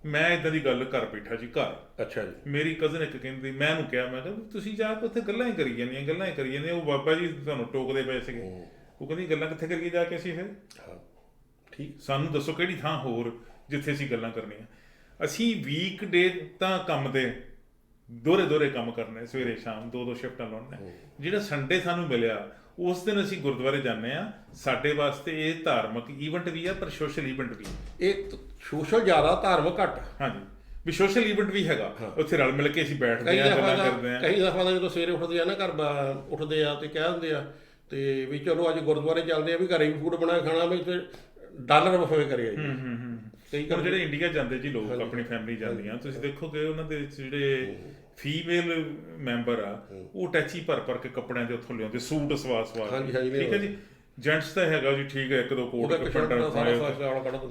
ਮੈਂ ਇਦਾਂ ਦੀ ਗੱਲ ਘਰ ਬੈਠਾ ਜੀ, ਘਰ, ਅੱਛਾ ਜੀ, ਮੇਰੀ ਕਜ਼ਨ ਇੱਕ ਕਹਿੰਦੀ, ਮੈਂ ਉਹਨੂੰ ਕਿਹਾ, ਮੈਂ ਕਿਹਾ ਤੁਸੀਂ ਜਾ ਕੇ ਉੱਥੇ ਗੱਲਾਂ ਹੀ ਕਰੀ ਜਾਂਦੀਆਂ। ਉਹ ਬਾਬਾ ਜੀ ਤੁਹਾਨੂੰ ਟੋਕਦੇ ਪਏ ਸੀਗੇ। ਉਹ ਕਹਿੰਦੀ ਗੱਲਾਂ ਕਿੱਥੇ ਕਰੀਏ ਜਾ ਕੇ ਅਸੀਂ? ਫਿਰ ਠੀਕ, ਸਾਨੂੰ ਦੱਸੋ ਕਿਹੜੀ ਥਾਂ ਹੋਰ ਜਿੱਥੇ ਅਸੀਂ ਗੱਲਾਂ ਕਰਨੀਆਂ। ਅਸੀਂ ਵੀਕ ਡੇ ਤਾਂ ਕੰਮ ਤੇ ਦੋਹਰੇ ਕੰਮ ਕਰਨੇ, ਸਵੇਰੇ ਸ਼ਾਮ 2 ਸ਼ਿਫਟਾਂ ਲਾਉਣੀਆਂ। ਜਿਹੜਾ ਸੰਡੇ ਸਾਨੂੰ ਮਿਲਿਆ ਉਸ ਦਿਨ ਅਸੀਂ ਗੁਰਦੁਆਰੇ ਜਾਂਦੇ ਆ। ਸਾਡੇ ਵਾਸਤੇ ਇਹ ਧਾਰਮਿਕ ਈਵੈਂਟ ਵੀ ਆ, ਪਰ ਸੋਸ਼ਲ ਈਵੈਂਟ ਵੀ। ਇਹ ਸੋਸ਼ਲ ਜ਼ਿਆਦਾ, ਧਾਰਮਿਕ ਘੱਟ। ਹਾਂਜੀ, ਵੀ ਸੋਸ਼ਲ ਈਵੈਂਟ ਵੀ ਹੈਗਾ, ਉੱਥੇ ਰਲ ਮਿਲ ਕੇ ਅਸੀਂ ਬੈਠਦੇ ਆ, ਗੱਲਾਂ ਕਰਦੇ ਆ। ਕਈ ਦਫਾ ਜਦੋਂ ਸਵੇਰੇ ਉੱਠਦੇ ਆ ਨਾ, ਘਰ ਉੱਠਦੇ ਆ ਤੇ ਕਹਿ ਦਿੰਦੇ ਆ ਤੇ ਵੀ ਚਲੋ ਅੱਜ ਗੁਰਦੁਆਰੇ ਚੱਲਦੇ ਆ, ਵੀ ਘਰੇ ਵੀ ਫੂਡ ਬਣਾ ਖਾਣਾ, ਵੀ ਤੇ ਡਾਲਰ ਬਫੇ ਕਰਿਆ ਜੀ। ਹੁਣ ਜਿਹੜੇ ਇੰਡੀਆ ਜਾਂਦੇ ਜੀ ਲੋਕ, ਆਪਣੀ ਫੈਮਿਲੀ ਜਾਂਦੀਆਂ, ਤੁਸੀਂ ਦੇਖੋਗੇ ਉਹਨਾਂ ਦੇ ਵਿੱਚ ਜਿਹੜੇ ਫੀਮੇਲ ਮੈਂਬਰ ਆ, ਉਹ ਟੈਚੀ ਭਰ ਕੇ ਕੱਪੜਿਆਂ ਦੇ ਉੱਥੋਂ ਲਿਆਉਂਦੇ, ਸੂਟ ਸਵਾ ਕੇ। ਠੀਕ ਹੈ ਜੀ, ਜੈਂਟਸ ਤਾਂ ਹੈਗਾ ਜੀ, ਠੀਕ ਹੈ, 1-2 ਕੋਟ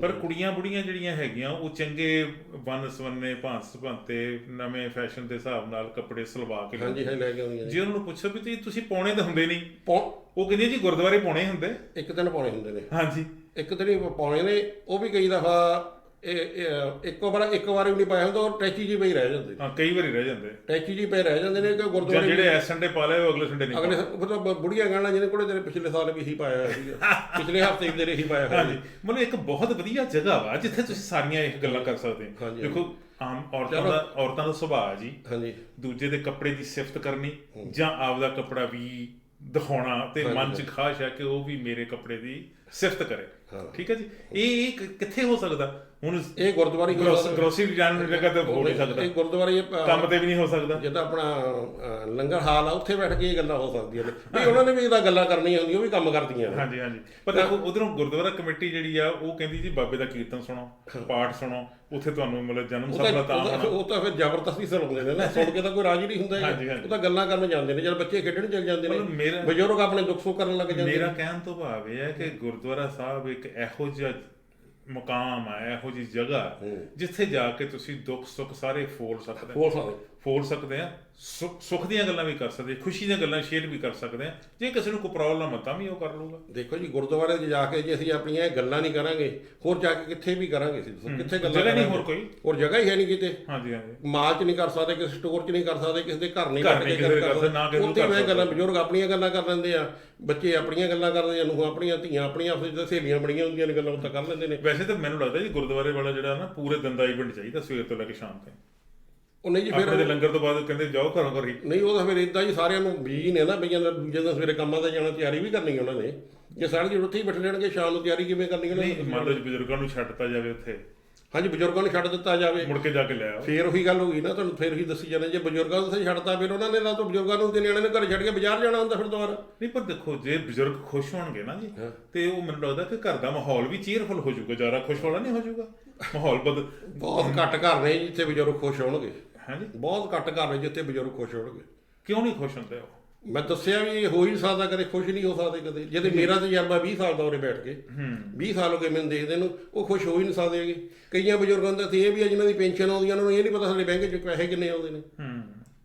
ਪਰ ਕੁੜੀਆਂ ਬੁੜੀਆਂ ਜਿਹੜੀਆਂ ਹੈਗੀਆਂ ਉਹ ਚੰਗੇ ਵੰਨ ਸਵੰਨੇ ਭਾਂਤ-ਭੰਤੇ ਨਵੇਂ ਫੈਸ਼ਨ ਦੇ ਹਿਸਾਬ ਨਾਲ ਕੱਪੜੇ ਸਲਵਾ ਕੇ ਲੈ ਕੇ ਆਉਂਦੀਆਂ। ਜੇ ਉਹਨਾਂ ਨੂੰ ਪੁੱਛੋ ਵੀ ਤੁਸੀਂ ਪਾਉਣੇ ਤਾਂ ਹੁੰਦੇ ਨਹੀਂ, ਉਹ ਕਹਿੰਦੇ ਜੀ ਗੁਰਦੁਆਰੇ ਪਾਉਣੇ ਹੁੰਦੇ, ਇੱਕ ਦਿਨ ਪਾਉਣੇ ਹੁੰਦੇ ਨੇ। ਹਾਂਜੀ, ਇੱਕ ਦਿਨ ਹੀ ਪਾਉਣੇ ਨੇ, ਉਹ ਵੀ ਕਈ ਦਫਾ ਇੱਕ ਵਾਰ ਵੀ ਨਹੀਂ ਪਾਇਆ ਹੁੰਦਾ, ਉਹ ਟੈਚੀ ਜੀ ਪਈ ਰਹਿ ਜਾਂਦੇ। ਹਾਂ, ਕਈ ਵਾਰੀ ਰਹਿ ਜਾਂਦੇ, ਟੈਚੀ ਜੀ ਪਏ ਰਹਿ ਜਾਂਦੇ ਨੇ ਕਿ ਗੁਰਦੁਆਰੇ ਜਿਹੜੇ ਇਸ ਸੰਡੇ ਪਾ ਲਏ, ਅਗਲੇ ਸੰਡੇ ਨਹੀਂ। ਮਤਲਬ ਬੁੜੀਆਂ ਕਹਿਣਾ ਜਿਹਨੇ ਕੋਲੇ ਤੇਰੇ ਪਿਛਲੇ ਸਾਲ ਵੀ ਇਹੀ ਪਾਇਆ ਹੋਇਆ ਸੀਗਾ, ਪਿਛਲੇ ਹਫ਼ਤੇ ਵੀ ਤੇਰੇ ਇਹੀ ਪਾਇਆ ਹੋਇਆ। ਹਾਂਜੀ, ਮਤਲਬ ਇੱਕ ਬਹੁਤ ਵਧੀਆ ਜਗ੍ਹਾ ਵਾ ਜਿੱਥੇ ਤੁਸੀਂ ਸਾਰੀਆਂ ਇਹ ਗੱਲਾਂ ਕਰ ਸਕਦੇ ਹੋ। ਦੇਖੋ, ਆਮ ਔਰਤਾਂ ਦਾ ਸੁਭਾਅ ਜੀ, ਦੂਜੇ ਦੇ ਕੱਪੜੇ ਦੀ ਸਿਫਤ ਕਰਨੀ ਜਾਂ ਆਪਦਾ ਕੱਪੜਾ ਵੀ ਦਿਖਾਉਣਾ, ਤੇ ਮਨ 'ਚ ਖਾਸ਼ ਹੈ ਕਿ ਉਹ ਵੀ ਮੇਰੇ ਕੱਪੜੇ ਦੀ ਸਿਫਤ ਕਰੇ। ਠੀਕ ਹੈ ਜੀ, ਇਹ ਕਿੱਥੇ ਹੋ ਸਕਦਾ? ਹੁਣ ਇਹ ਗੁਰਦੁਆਰੇ ਗਰੋਸਰੀ ਜਾਣ ਦੀ ਜਗ੍ਹਾ ਤੇ ਹੋ ਨਹੀਂ ਸਕਦਾ, ਇਹ ਗੁਰਦੁਆਰੇ ਕੰਮ ਤੇ ਵੀ ਨਹੀਂ ਹੋ ਸਕਦਾ। ਜਿੱਦਾਂ ਆਪਣਾ ਲੰਗਰ ਹਾਲ ਆ, ਉੱਥੇ ਬੈਠ ਕੇ ਇਹ ਗੱਲਾਂ ਹੋ ਸਕਦੀਆਂ ਨੇ, ਵੀ ਉਹਨਾਂ ਨੇ ਵੀ ਇਹਦਾ ਗੱਲਾਂ ਕਰਨੀਆਂ ਹੁੰਦੀਆਂ, ਉਹ ਵੀ ਕੰਮ ਕਰਦੀਆਂ। ਹਾਂਜੀ, ਪਰ ਦੇਖੋ ਉਧਰੋਂ ਗੁਰਦੁਆਰਾ ਕਮੇਟੀ ਜਿਹੜੀ ਆ ਉਹ ਕਹਿੰਦੀ ਜੀ ਬਾਬੇ ਦਾ ਕੀਰਤਨ ਸੁਣੋ, ਪਾਠ ਸੁਣੋ, ਉੱਥੇ ਤੁਹਾਨੂੰ ਮਤਲਬ ਜਨਮ ਸਭ ਦਾ ਉਹ ਤਾਂ ਫਿਰ ਜ਼ਬਰਦਸਤੀ ਸੁਣਾਉਂਦੇ ਨੇ ਨਾ, ਸੁਣ ਕੇ ਤਾਂ ਕੋਈ ਰਾਜੀ ਨਹੀਂ ਹੁੰਦਾ। ਉਹ ਤਾਂ ਗੱਲਾਂ ਕਰਨ ਜਾਂਦੇ ਨੇ, ਜਦ ਬੱਚੇ ਖੇਡਣ ਚਲ ਜਾਂਦੇ ਨੇ, ਬਜ਼ੁਰਗ ਆਪਣੇ ਦੁੱਖ ਸੁੱਖ ਕਰਨ ਲੱਗ ਜਾਂਦੇ। ਮੇਰਾ ਕਹਿਣ ਤੋਂ ਭਾਵ ਇਹ ਹੈ ਕਿ ਗੁਰਦੁਆਰਾ ਸਾਹਿਬ ਇੱਕ ਇਹੋ ਜਿਹਾ ਮੁਕਾਮ ਆ, ਇਹੋ ਜਿਹੀ ਜਗ੍ਹਾ ਜਿੱਥੇ ਜਾ ਕੇ ਤੁਸੀਂ ਦੁੱਖ ਸੁੱਖ ਸਾਰੇ ਫੋਲ ਸਕਦੇ ਆ, ਸੁੱਖ ਦੀਆਂ ਗੱਲਾਂ ਵੀ ਕਰ ਸਕਦੇ, ਖੁਸ਼ੀ ਦੀਆਂ ਗੱਲਾਂ ਸ਼ੇਅਰ ਵੀ ਕਰ ਸਕਦੇ ਆ। ਜੇ ਕਿਸੇ ਨੂੰ ਕੋਈ ਪ੍ਰੋਬਲਮ ਆ ਤਾਂ ਵੀ ਉਹ ਕਰ ਲੂਗਾ। ਦੇਖੋ ਜੀ, ਗੁਰਦੁਆਰੇ 'ਚ ਜਾ ਕੇ ਜੇ ਅਸੀਂ ਆਪਣੀਆਂ ਇਹ ਗੱਲਾਂ ਨਹੀਂ ਕਰਾਂਗੇ, ਹੋਰ ਜਾ ਕੇ ਕਿੱਥੇ ਵੀ ਕਰਾਂਗੇ? ਕਿੱਥੇ ਗੱਲਾਂ ਨਹੀਂ, ਹੋਰ ਜਗ੍ਹਾ ਹੀ ਹੈ ਨਹੀਂ ਕਿਤੇ। ਹਾਂਜੀ, ਮਾਲ 'ਚ ਨਹੀਂ ਕਰ ਸਕਦੇ, ਕਿਸੇ ਸਟੋਰ 'ਚ ਨਹੀਂ ਕਰ ਸਕਦੇ, ਕਿਸੇ ਦੇ ਘਰ ਨਹੀਂ ਕਰ ਸਕਦੇ। ਉੱਥੇ ਮੈਂ ਗੱਲਾਂ, ਬਜ਼ੁਰਗ ਆਪਣੀਆਂ ਗੱਲਾਂ ਕਰ ਲੈਂਦੇ ਆ, ਬੱਚੇ ਆਪਣੀਆਂ ਗੱਲਾਂ ਕਰਦੇ ਆ, ਨੂੰਹਾਂ ਆਪਣੀਆਂ, ਧੀਆਂ ਆਪਣੀਆਂ, ਆਪਸ ਵਿੱਚ ਸਹੇਲੀਆਂ ਬਣੀਆਂ ਹੁੰਦੀਆਂ ਨੇ, ਗੱਲਾਂ ਤਾਂ ਕਰ ਲੈਂਦੇ ਨੇ। ਵੈਸੇ ਤਾਂ ਮੈਨੂੰ ਲੱਗਦਾ ਜੀ ਗੁਰਦੁਆਰੇ ਵਾਲਾ ਜਿਹੜਾ ਨਾ ਪੂਰੇ ਦਿਨ ਦਾ ਇਵੈਂਟ ਚਾਹੀਦਾ, ਸਵੇਰ ਤੋਂ ਲੈ ਕੇ ਸ਼ਾਮ ਤੱਕ। ਉਹ ਨਹੀਂ ਜੀ, ਫਿਰ ਲੰਗਰ ਤੋਂ ਬਾਅਦ ਕਹਿੰਦੇ ਜਾਓ ਘਰੋਂ ਘਰ ਹੀ ਨਹੀਂ, ਉਹ ਤਾਂ ਫਿਰ ਇਦਾਂ ਹੀ ਸਾਰਿਆਂ ਨੂੰ ਬੀਜੀ ਨੇ ਨਾ, ਬਈਆਂ ਦਾ ਦੂਜੇ ਦਿਨ ਸਵੇਰੇ ਕੰਮਾਂ ਤੇ ਜਾਣਾ, ਤਿਆਰੀ ਵੀ ਕਰਨੀ ਉਹਨਾਂ ਨੇ। ਜੇ ਸਾਰੇ ਜਣ ਉੱਥੇ ਹੀ ਬੈਠੇ ਰਹਿਣਗੇ, ਸ਼ਾਮ ਨੂੰ ਤਿਆਰੀ ਕਿਵੇਂ ਕਰਨੀ ਉਹਨਾਂ ਨੇ? ਮੰਨ ਲਓ ਬਜ਼ੁਰਗਾਂ ਨੂੰ ਛੱਡਤਾ ਜਾਵੇ ਉੱਥੇ। ਹਾਂਜੀ, ਬਜ਼ੁਰਗਾਂ ਨੂੰ ਛੱਡ ਦਿੱਤਾ ਜਾਵੇ, ਮੁੜ ਕੇ ਜਾ ਕੇ ਲੈ ਆਓ, ਫੇਰ ਉਹੀ ਗੱਲ ਹੋ ਗਈ ਨਾ, ਤੁਹਾਨੂੰ ਫੇਰ ਉਹੀ ਦੱਸੀ ਜਾਂਦੇ। ਜੇ ਬਜ਼ੁਰਗਾਂ ਨੂੰ ਉੱਥੇ ਛੱਡਤਾ, ਫਿਰ ਉਹਨਾਂ ਨੇ ਨਾ ਤਾਂ ਬਜ਼ੁਰਗਾਂ ਨੂੰ ਤੇ ਨਿਆਣੇ ਨੂੰ ਘਰ ਛੱਡ ਕੇ ਬਾਜ਼ਾਰ ਜਾਣਾ ਹੁੰਦਾ ਫਿਰ ਦੁਬਾਰਾ। ਨਹੀਂ, ਪਰ ਦੇਖੋ ਜੇ ਬਜ਼ੁਰਗ ਖੁਸ਼ ਹੋਣਗੇ ਨਾ ਜੀ, ਤੇ ਉਹ ਮੈਨੂੰ ਲੱਗਦਾ ਕਿ ਘਰ ਦਾ ਮਾਹੌਲ ਵੀ ਚੀਅਰਫੁਲ ਹੋ ਜਾਊਗਾ, ਜ਼ਿਆਦਾ ਖੁਸ਼ ਹੋਣਾ ਨਹੀਂ ਹੋ ਜਾਊਗਾ ਮਾਹੌਲ। ਬਹੁਤ ਘੱਟ ਘਰ ਨੇ ਜਿੱਥੇ ਬਜ਼ੁਰਗ ਖੁਸ਼ ਹੋਣਗੇ। ਹਾਂਜੀ, ਬਹੁਤ ਘੱਟ ਘਰ ਨੇ ਜਿੱਥੇ ਬਜ਼ੁਰਗ ਖੁਸ਼ ਹੋਣਗੇ। ਕਿਉਂ ਨਹੀਂ ਖੁਸ਼ ਹੁੰਦੇ ਉਹ? ਮੈਂ ਦੱਸਿਆ ਵੀ ਹੋ ਹੀ ਨਹੀਂ ਸਕਦਾ, ਕਦੇ ਖੁਸ਼ ਨਹੀਂ ਹੋ ਸਕਦੇ ਕਦੇ। ਜਿਹਦੇ ਮੇਰਾ ਤਜਰਬਾ 20 ਸਾਲ ਦਾ ਉਰੇ ਬੈਠ ਕੇ, 20 ਸਾਲ ਹੋ ਗਏ ਮੈਨੂੰ ਦੇਖਦੇ ਨੂੰ, ਉਹ ਖੁਸ਼ ਹੋ ਹੀ ਨਹੀਂ ਸਕਦੇ ਹੈਗੇ। ਕਈਆਂ ਬਜ਼ੁਰਗਾਂ ਦਾ ਤੇ ਇਹ ਵੀ ਆ ਜਿਹਨਾਂ ਦੀ ਪੈਨਸ਼ਨ ਆਉਂਦੀ, ਉਹਨਾਂ ਨੂੰ ਇਹ ਨਹੀਂ ਪਤਾ ਸਾਡੇ ਬੈਂਕ 'ਚ ਪੈਸੇ ਕਿੰਨੇ ਆਉਂਦੇ ਨੇ,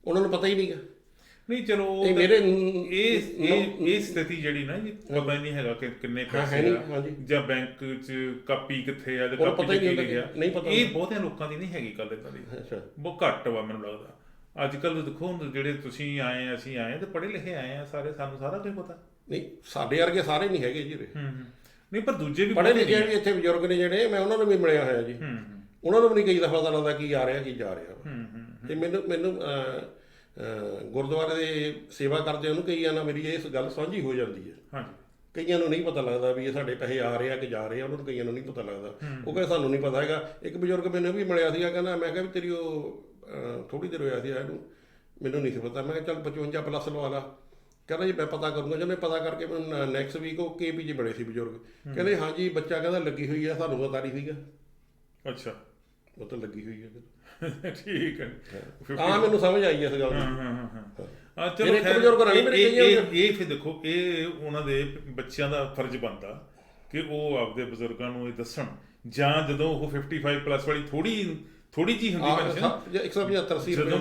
ਉਹਨਾਂ ਨੂੰ ਪਤਾ ਹੀ ਨਹੀਂਗਾ। ਨਹੀਂ ਚਲੋ ਇਹ ਮੇਰੇ ਇਹ ਸਥਿਤੀ ਜਿਹੜੀ ਨਾ ਜੀ ਪਤਾ ਹੀ ਨਹੀਂ ਹੈਗਾ ਕਿ ਕਿੰਨੇ ਪੈਸੇ ਆ ਜਾਂ ਬੈਂਕ 'ਚ ਕਾਪੀ ਕਿੱਥੇ ਆ ਜਾਂ ਕਾਪੀ 'ਚ ਕੀ ਲਿਖਿਆ, ਇਹ ਬਹੁਤਿਆਂ ਲੋਕਾਂ ਦੀ ਨਹੀਂ ਹੈਗੀ ਗੱਲ ਇਦਾਂ ਦੀ, ਬਹੁਤ ਘੱਟ ਵਾ ਮੈਨੂੰ ਲੱਗਦਾ। ਅੱਜ ਕੱਲ੍ਹ ਦੇਖੋ ਜਿਹੜੇ ਤੁਸੀਂ ਆਏ ਆ ਅਸੀਂ ਆਏ ਤੇ ਪੜ੍ਹੇ ਲਿਖੇ ਆਏ ਆ ਸਾਰੇ, ਸਾਨੂੰ ਸਾਰਾ ਕੁਝ ਪਤਾ। ਨਹੀਂ ਸਾਡੇ ਵਰਗੇ ਸਾਰੇ ਨਹੀਂ ਹੈਗੇ ਜੀ, ਨਹੀਂ ਪਰ ਦੂਜੇ ਵੀ ਪੜ੍ਹੇ ਲਿਖੇ ਵੀ ਇੱਥੇ ਬਜ਼ੁਰਗ ਨੇ ਜਿਹੜੇ, ਮੈਂ ਉਹਨਾਂ ਨੂੰ ਵੀ ਮਿਲਿਆ ਹੋਇਆ ਜੀ, ਉਹਨਾਂ ਨੂੰ ਵੀ ਨਹੀਂ ਕਈ ਦਫਾ ਪਤਾ ਲੱਗਦਾ ਕੀ ਆ ਰਿਹਾ ਕੀ ਜਾ ਰਿਹਾ। ਤੇ ਮੈਨੂੰ ਗੁਰਦੁਆਰੇ ਦੇ ਸੇਵਾ ਕਰਦੇ ਉਹਨੂੰ ਕਈਆਂ ਨਾਲ ਮੇਰੀ ਇਸ ਗੱਲ ਸਾਂਝੀ ਹੋ ਜਾਂਦੀ ਹੈ। ਕਈਆਂ ਨੂੰ ਨਹੀਂ ਪਤਾ ਲੱਗਦਾ ਵੀ ਇਹ ਸਾਡੇ ਪੈਸੇ ਆ ਰਹੇ ਆ ਕਿ ਜਾ ਰਹੇ ਆ, ਉਹਨਾਂ ਨੂੰ ਕਈਆਂ ਨੂੰ ਨਹੀਂ ਪਤਾ ਲੱਗਦਾ। ਉਹ ਕਹਿੰਦੇ ਸਾਨੂੰ ਨਹੀਂ ਪਤਾ ਹੈਗਾ। ਇੱਕ ਬਜ਼ੁਰਗ ਮੈਨੂੰ ਵੀ ਮਿਲਿਆ ਸੀਗਾ, ਕਹਿੰਦਾ ਮੈਂ ਕਿਹਾ ਵੀ ਤੇਰੀ ਉਹ ਥੋੜ੍ਹੀ ਦੇਰ ਹੋਇਆ ਸੀ ਇਹਨੂੰ, ਮੈਨੂੰ ਨਹੀਂ ਸੀ ਪਤਾ। ਮੈਂ ਕਿਹਾ ਚੱਲ 55+ ਲਵਾ ਲਾ। ਕਹਿੰਦਾ ਜੀ ਮੈਂ ਪਤਾ ਕਰੂੰਗਾ। ਜਦੋਂ ਪਤਾ ਕਰਕੇ ਮੈਨੂੰ ਨੈਕਸਟ ਵੀਕ ਉਹ KP 'ਚ ਬੜੇ ਸੀ ਬਜ਼ੁਰਗ, ਕਹਿੰਦੇ ਹਾਂਜੀ ਬੱਚਾ ਕਹਿੰਦਾ ਲੱਗੀ ਹੋਈ ਆ, ਸਾਨੂੰ ਪਤਾ ਨਹੀਂ ਸੀਗਾ। ਅੱਛਾ ਉਹ ਤਾਂ ਲੱਗੀ ਹੋਈ ਹੈ। ਠੀਕ ਹੈ, ਹਾਂ ਮੈਨੂੰ ਸਮਝ ਆਈ ਇਸ ਗੱਲ ਦੀ। ਚਲੋ ਇਹ ਫਿਰ ਦੇਖੋ ਇਹ ਉਹਨਾਂ ਦੇ ਬੱਚਿਆਂ ਦਾ ਫਰਜ਼ ਬਣਦਾ ਕਿ ਉਹ ਆਪਦੇ ਬਜ਼ੁਰਗਾਂ ਨੂੰ ਇਹ ਦੱਸਣ, ਜਾਂ ਜਦੋਂ ਉਹ 55+ ਵਾਲੀ ਥੋੜੀ ਜਿਹੀ ਹੁੰਦੀ ਪੈਨਸ਼ਨ 175 ਜਦੋਂ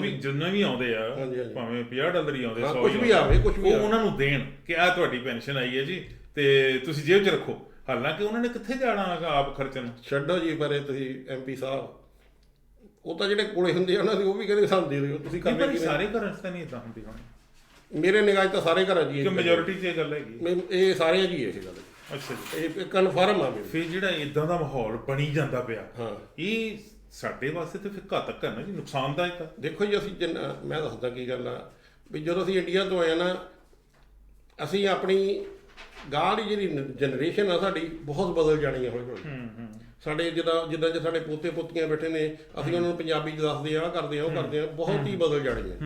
ਵੀ ਆਉਂਦੇ ਆ, ਭਾਵੇਂ $50 ਹੀ ਆਉਂਦੇ, ਕੁਝ ਵੀ ਆਵੇ, ਕੁਝ ਵੀ ਉਹਨਾਂ ਨੂੰ ਦੇਣ ਕਿ ਆਹ ਤੁਹਾਡੀ ਪੈਨਸ਼ਨ ਆਈ ਹੈ ਜੀ ਤੇ ਤੁਸੀਂ ਜੇਬ 'ਚ ਰੱਖੋ। ਹਾਲਾਂਕਿ ਉਹਨਾਂ ਨੇ ਕਿੱਥੇ ਜਾਣਾ ਆਪ ਖਰਚਣ, ਛੱਡੋ ਜੀ ਪਰੇ ਤੁਸੀਂ MP ਸਾਹਿਬ, ਉਹ ਤਾਂ ਜਿਹੜੇ ਕੋਲੇ ਹੁੰਦੇ ਆ ਉਹਨਾਂ ਦੀ ਉਹ ਵੀ ਕਹਿੰਦੇ ਸਾਨੂੰ ਦੇ ਦਿਓ ਤੁਸੀਂ। ਕਰਦੇ ਸਾਰੇ ਘਰਾਂ 'ਚ ਤਾਂ ਨਹੀਂ ਇਦਾਂ ਹੁੰਦੀ ਹੁਣ, ਮੇਰੇ ਨਿਗਾਹ 'ਚ ਤਾਂ ਸਾਰੇ ਘਰਾਂ 'ਚ ਹੀ ਮੈਜੋਰਿਟੀ 'ਚ ਇਹ ਗੱਲ ਹੈਗੀ, ਇਹ ਸਾਰਿਆਂ 'ਚ ਹੀ ਇਹ ਗੱਲ। ਅੱਛਾ ਜੀ, ਇਹ ਕਨਫਰਮ ਆ। ਫਿਰ ਜਿਹੜਾ ਇਦਾਂ ਦਾ ਮਾਹੌਲ ਬਣੀ ਜਾਂਦਾ ਪਿਆ, ਇਹ ਸਾਡੇ ਵਾਸਤੇ ਤਾਂ ਫਿਰ ਘਾਤਕ ਹੈ ਨਾ ਜੀ, ਨੁਕਸਾਨਦਾਇਕ ਆ। ਦੇਖੋ ਜੀ ਅਸੀਂ ਮੈਂ ਦੱਸਦਾ ਕੀ ਗੱਲ ਆ ਵੀ ਜਦੋਂ ਅਸੀਂ ਇੰਡੀਆ ਤੋਂ ਆਏ ਨਾ, ਅਸੀਂ ਆਪਣੀ ਗਾਂਹ ਦੀ ਜਿਹੜੀ ਜਨਰੇਸ਼ਨ ਆ ਸਾਡੀ ਬਹੁਤ ਬਦਲ ਜਾਣੀ ਆ ਹੌਲੀ ਹੌਲੀ। ਸਾਡੇ ਜਿੱਦਾਂ ਜੇ ਸਾਡੇ ਪੋਤੇ ਪੋਤੀਆਂ ਬੈਠੇ ਨੇ, ਅਸੀਂ ਉਹਨਾਂ ਨੂੰ ਪੰਜਾਬੀ 'ਚ ਦੱਸਦੇ ਆ, ਕਰਦੇ ਆ, ਉਹ ਕਰਦੇ ਆ, ਬਹੁਤ ਹੀ ਬਦਲ ਜਾਣੀ ਹੈ।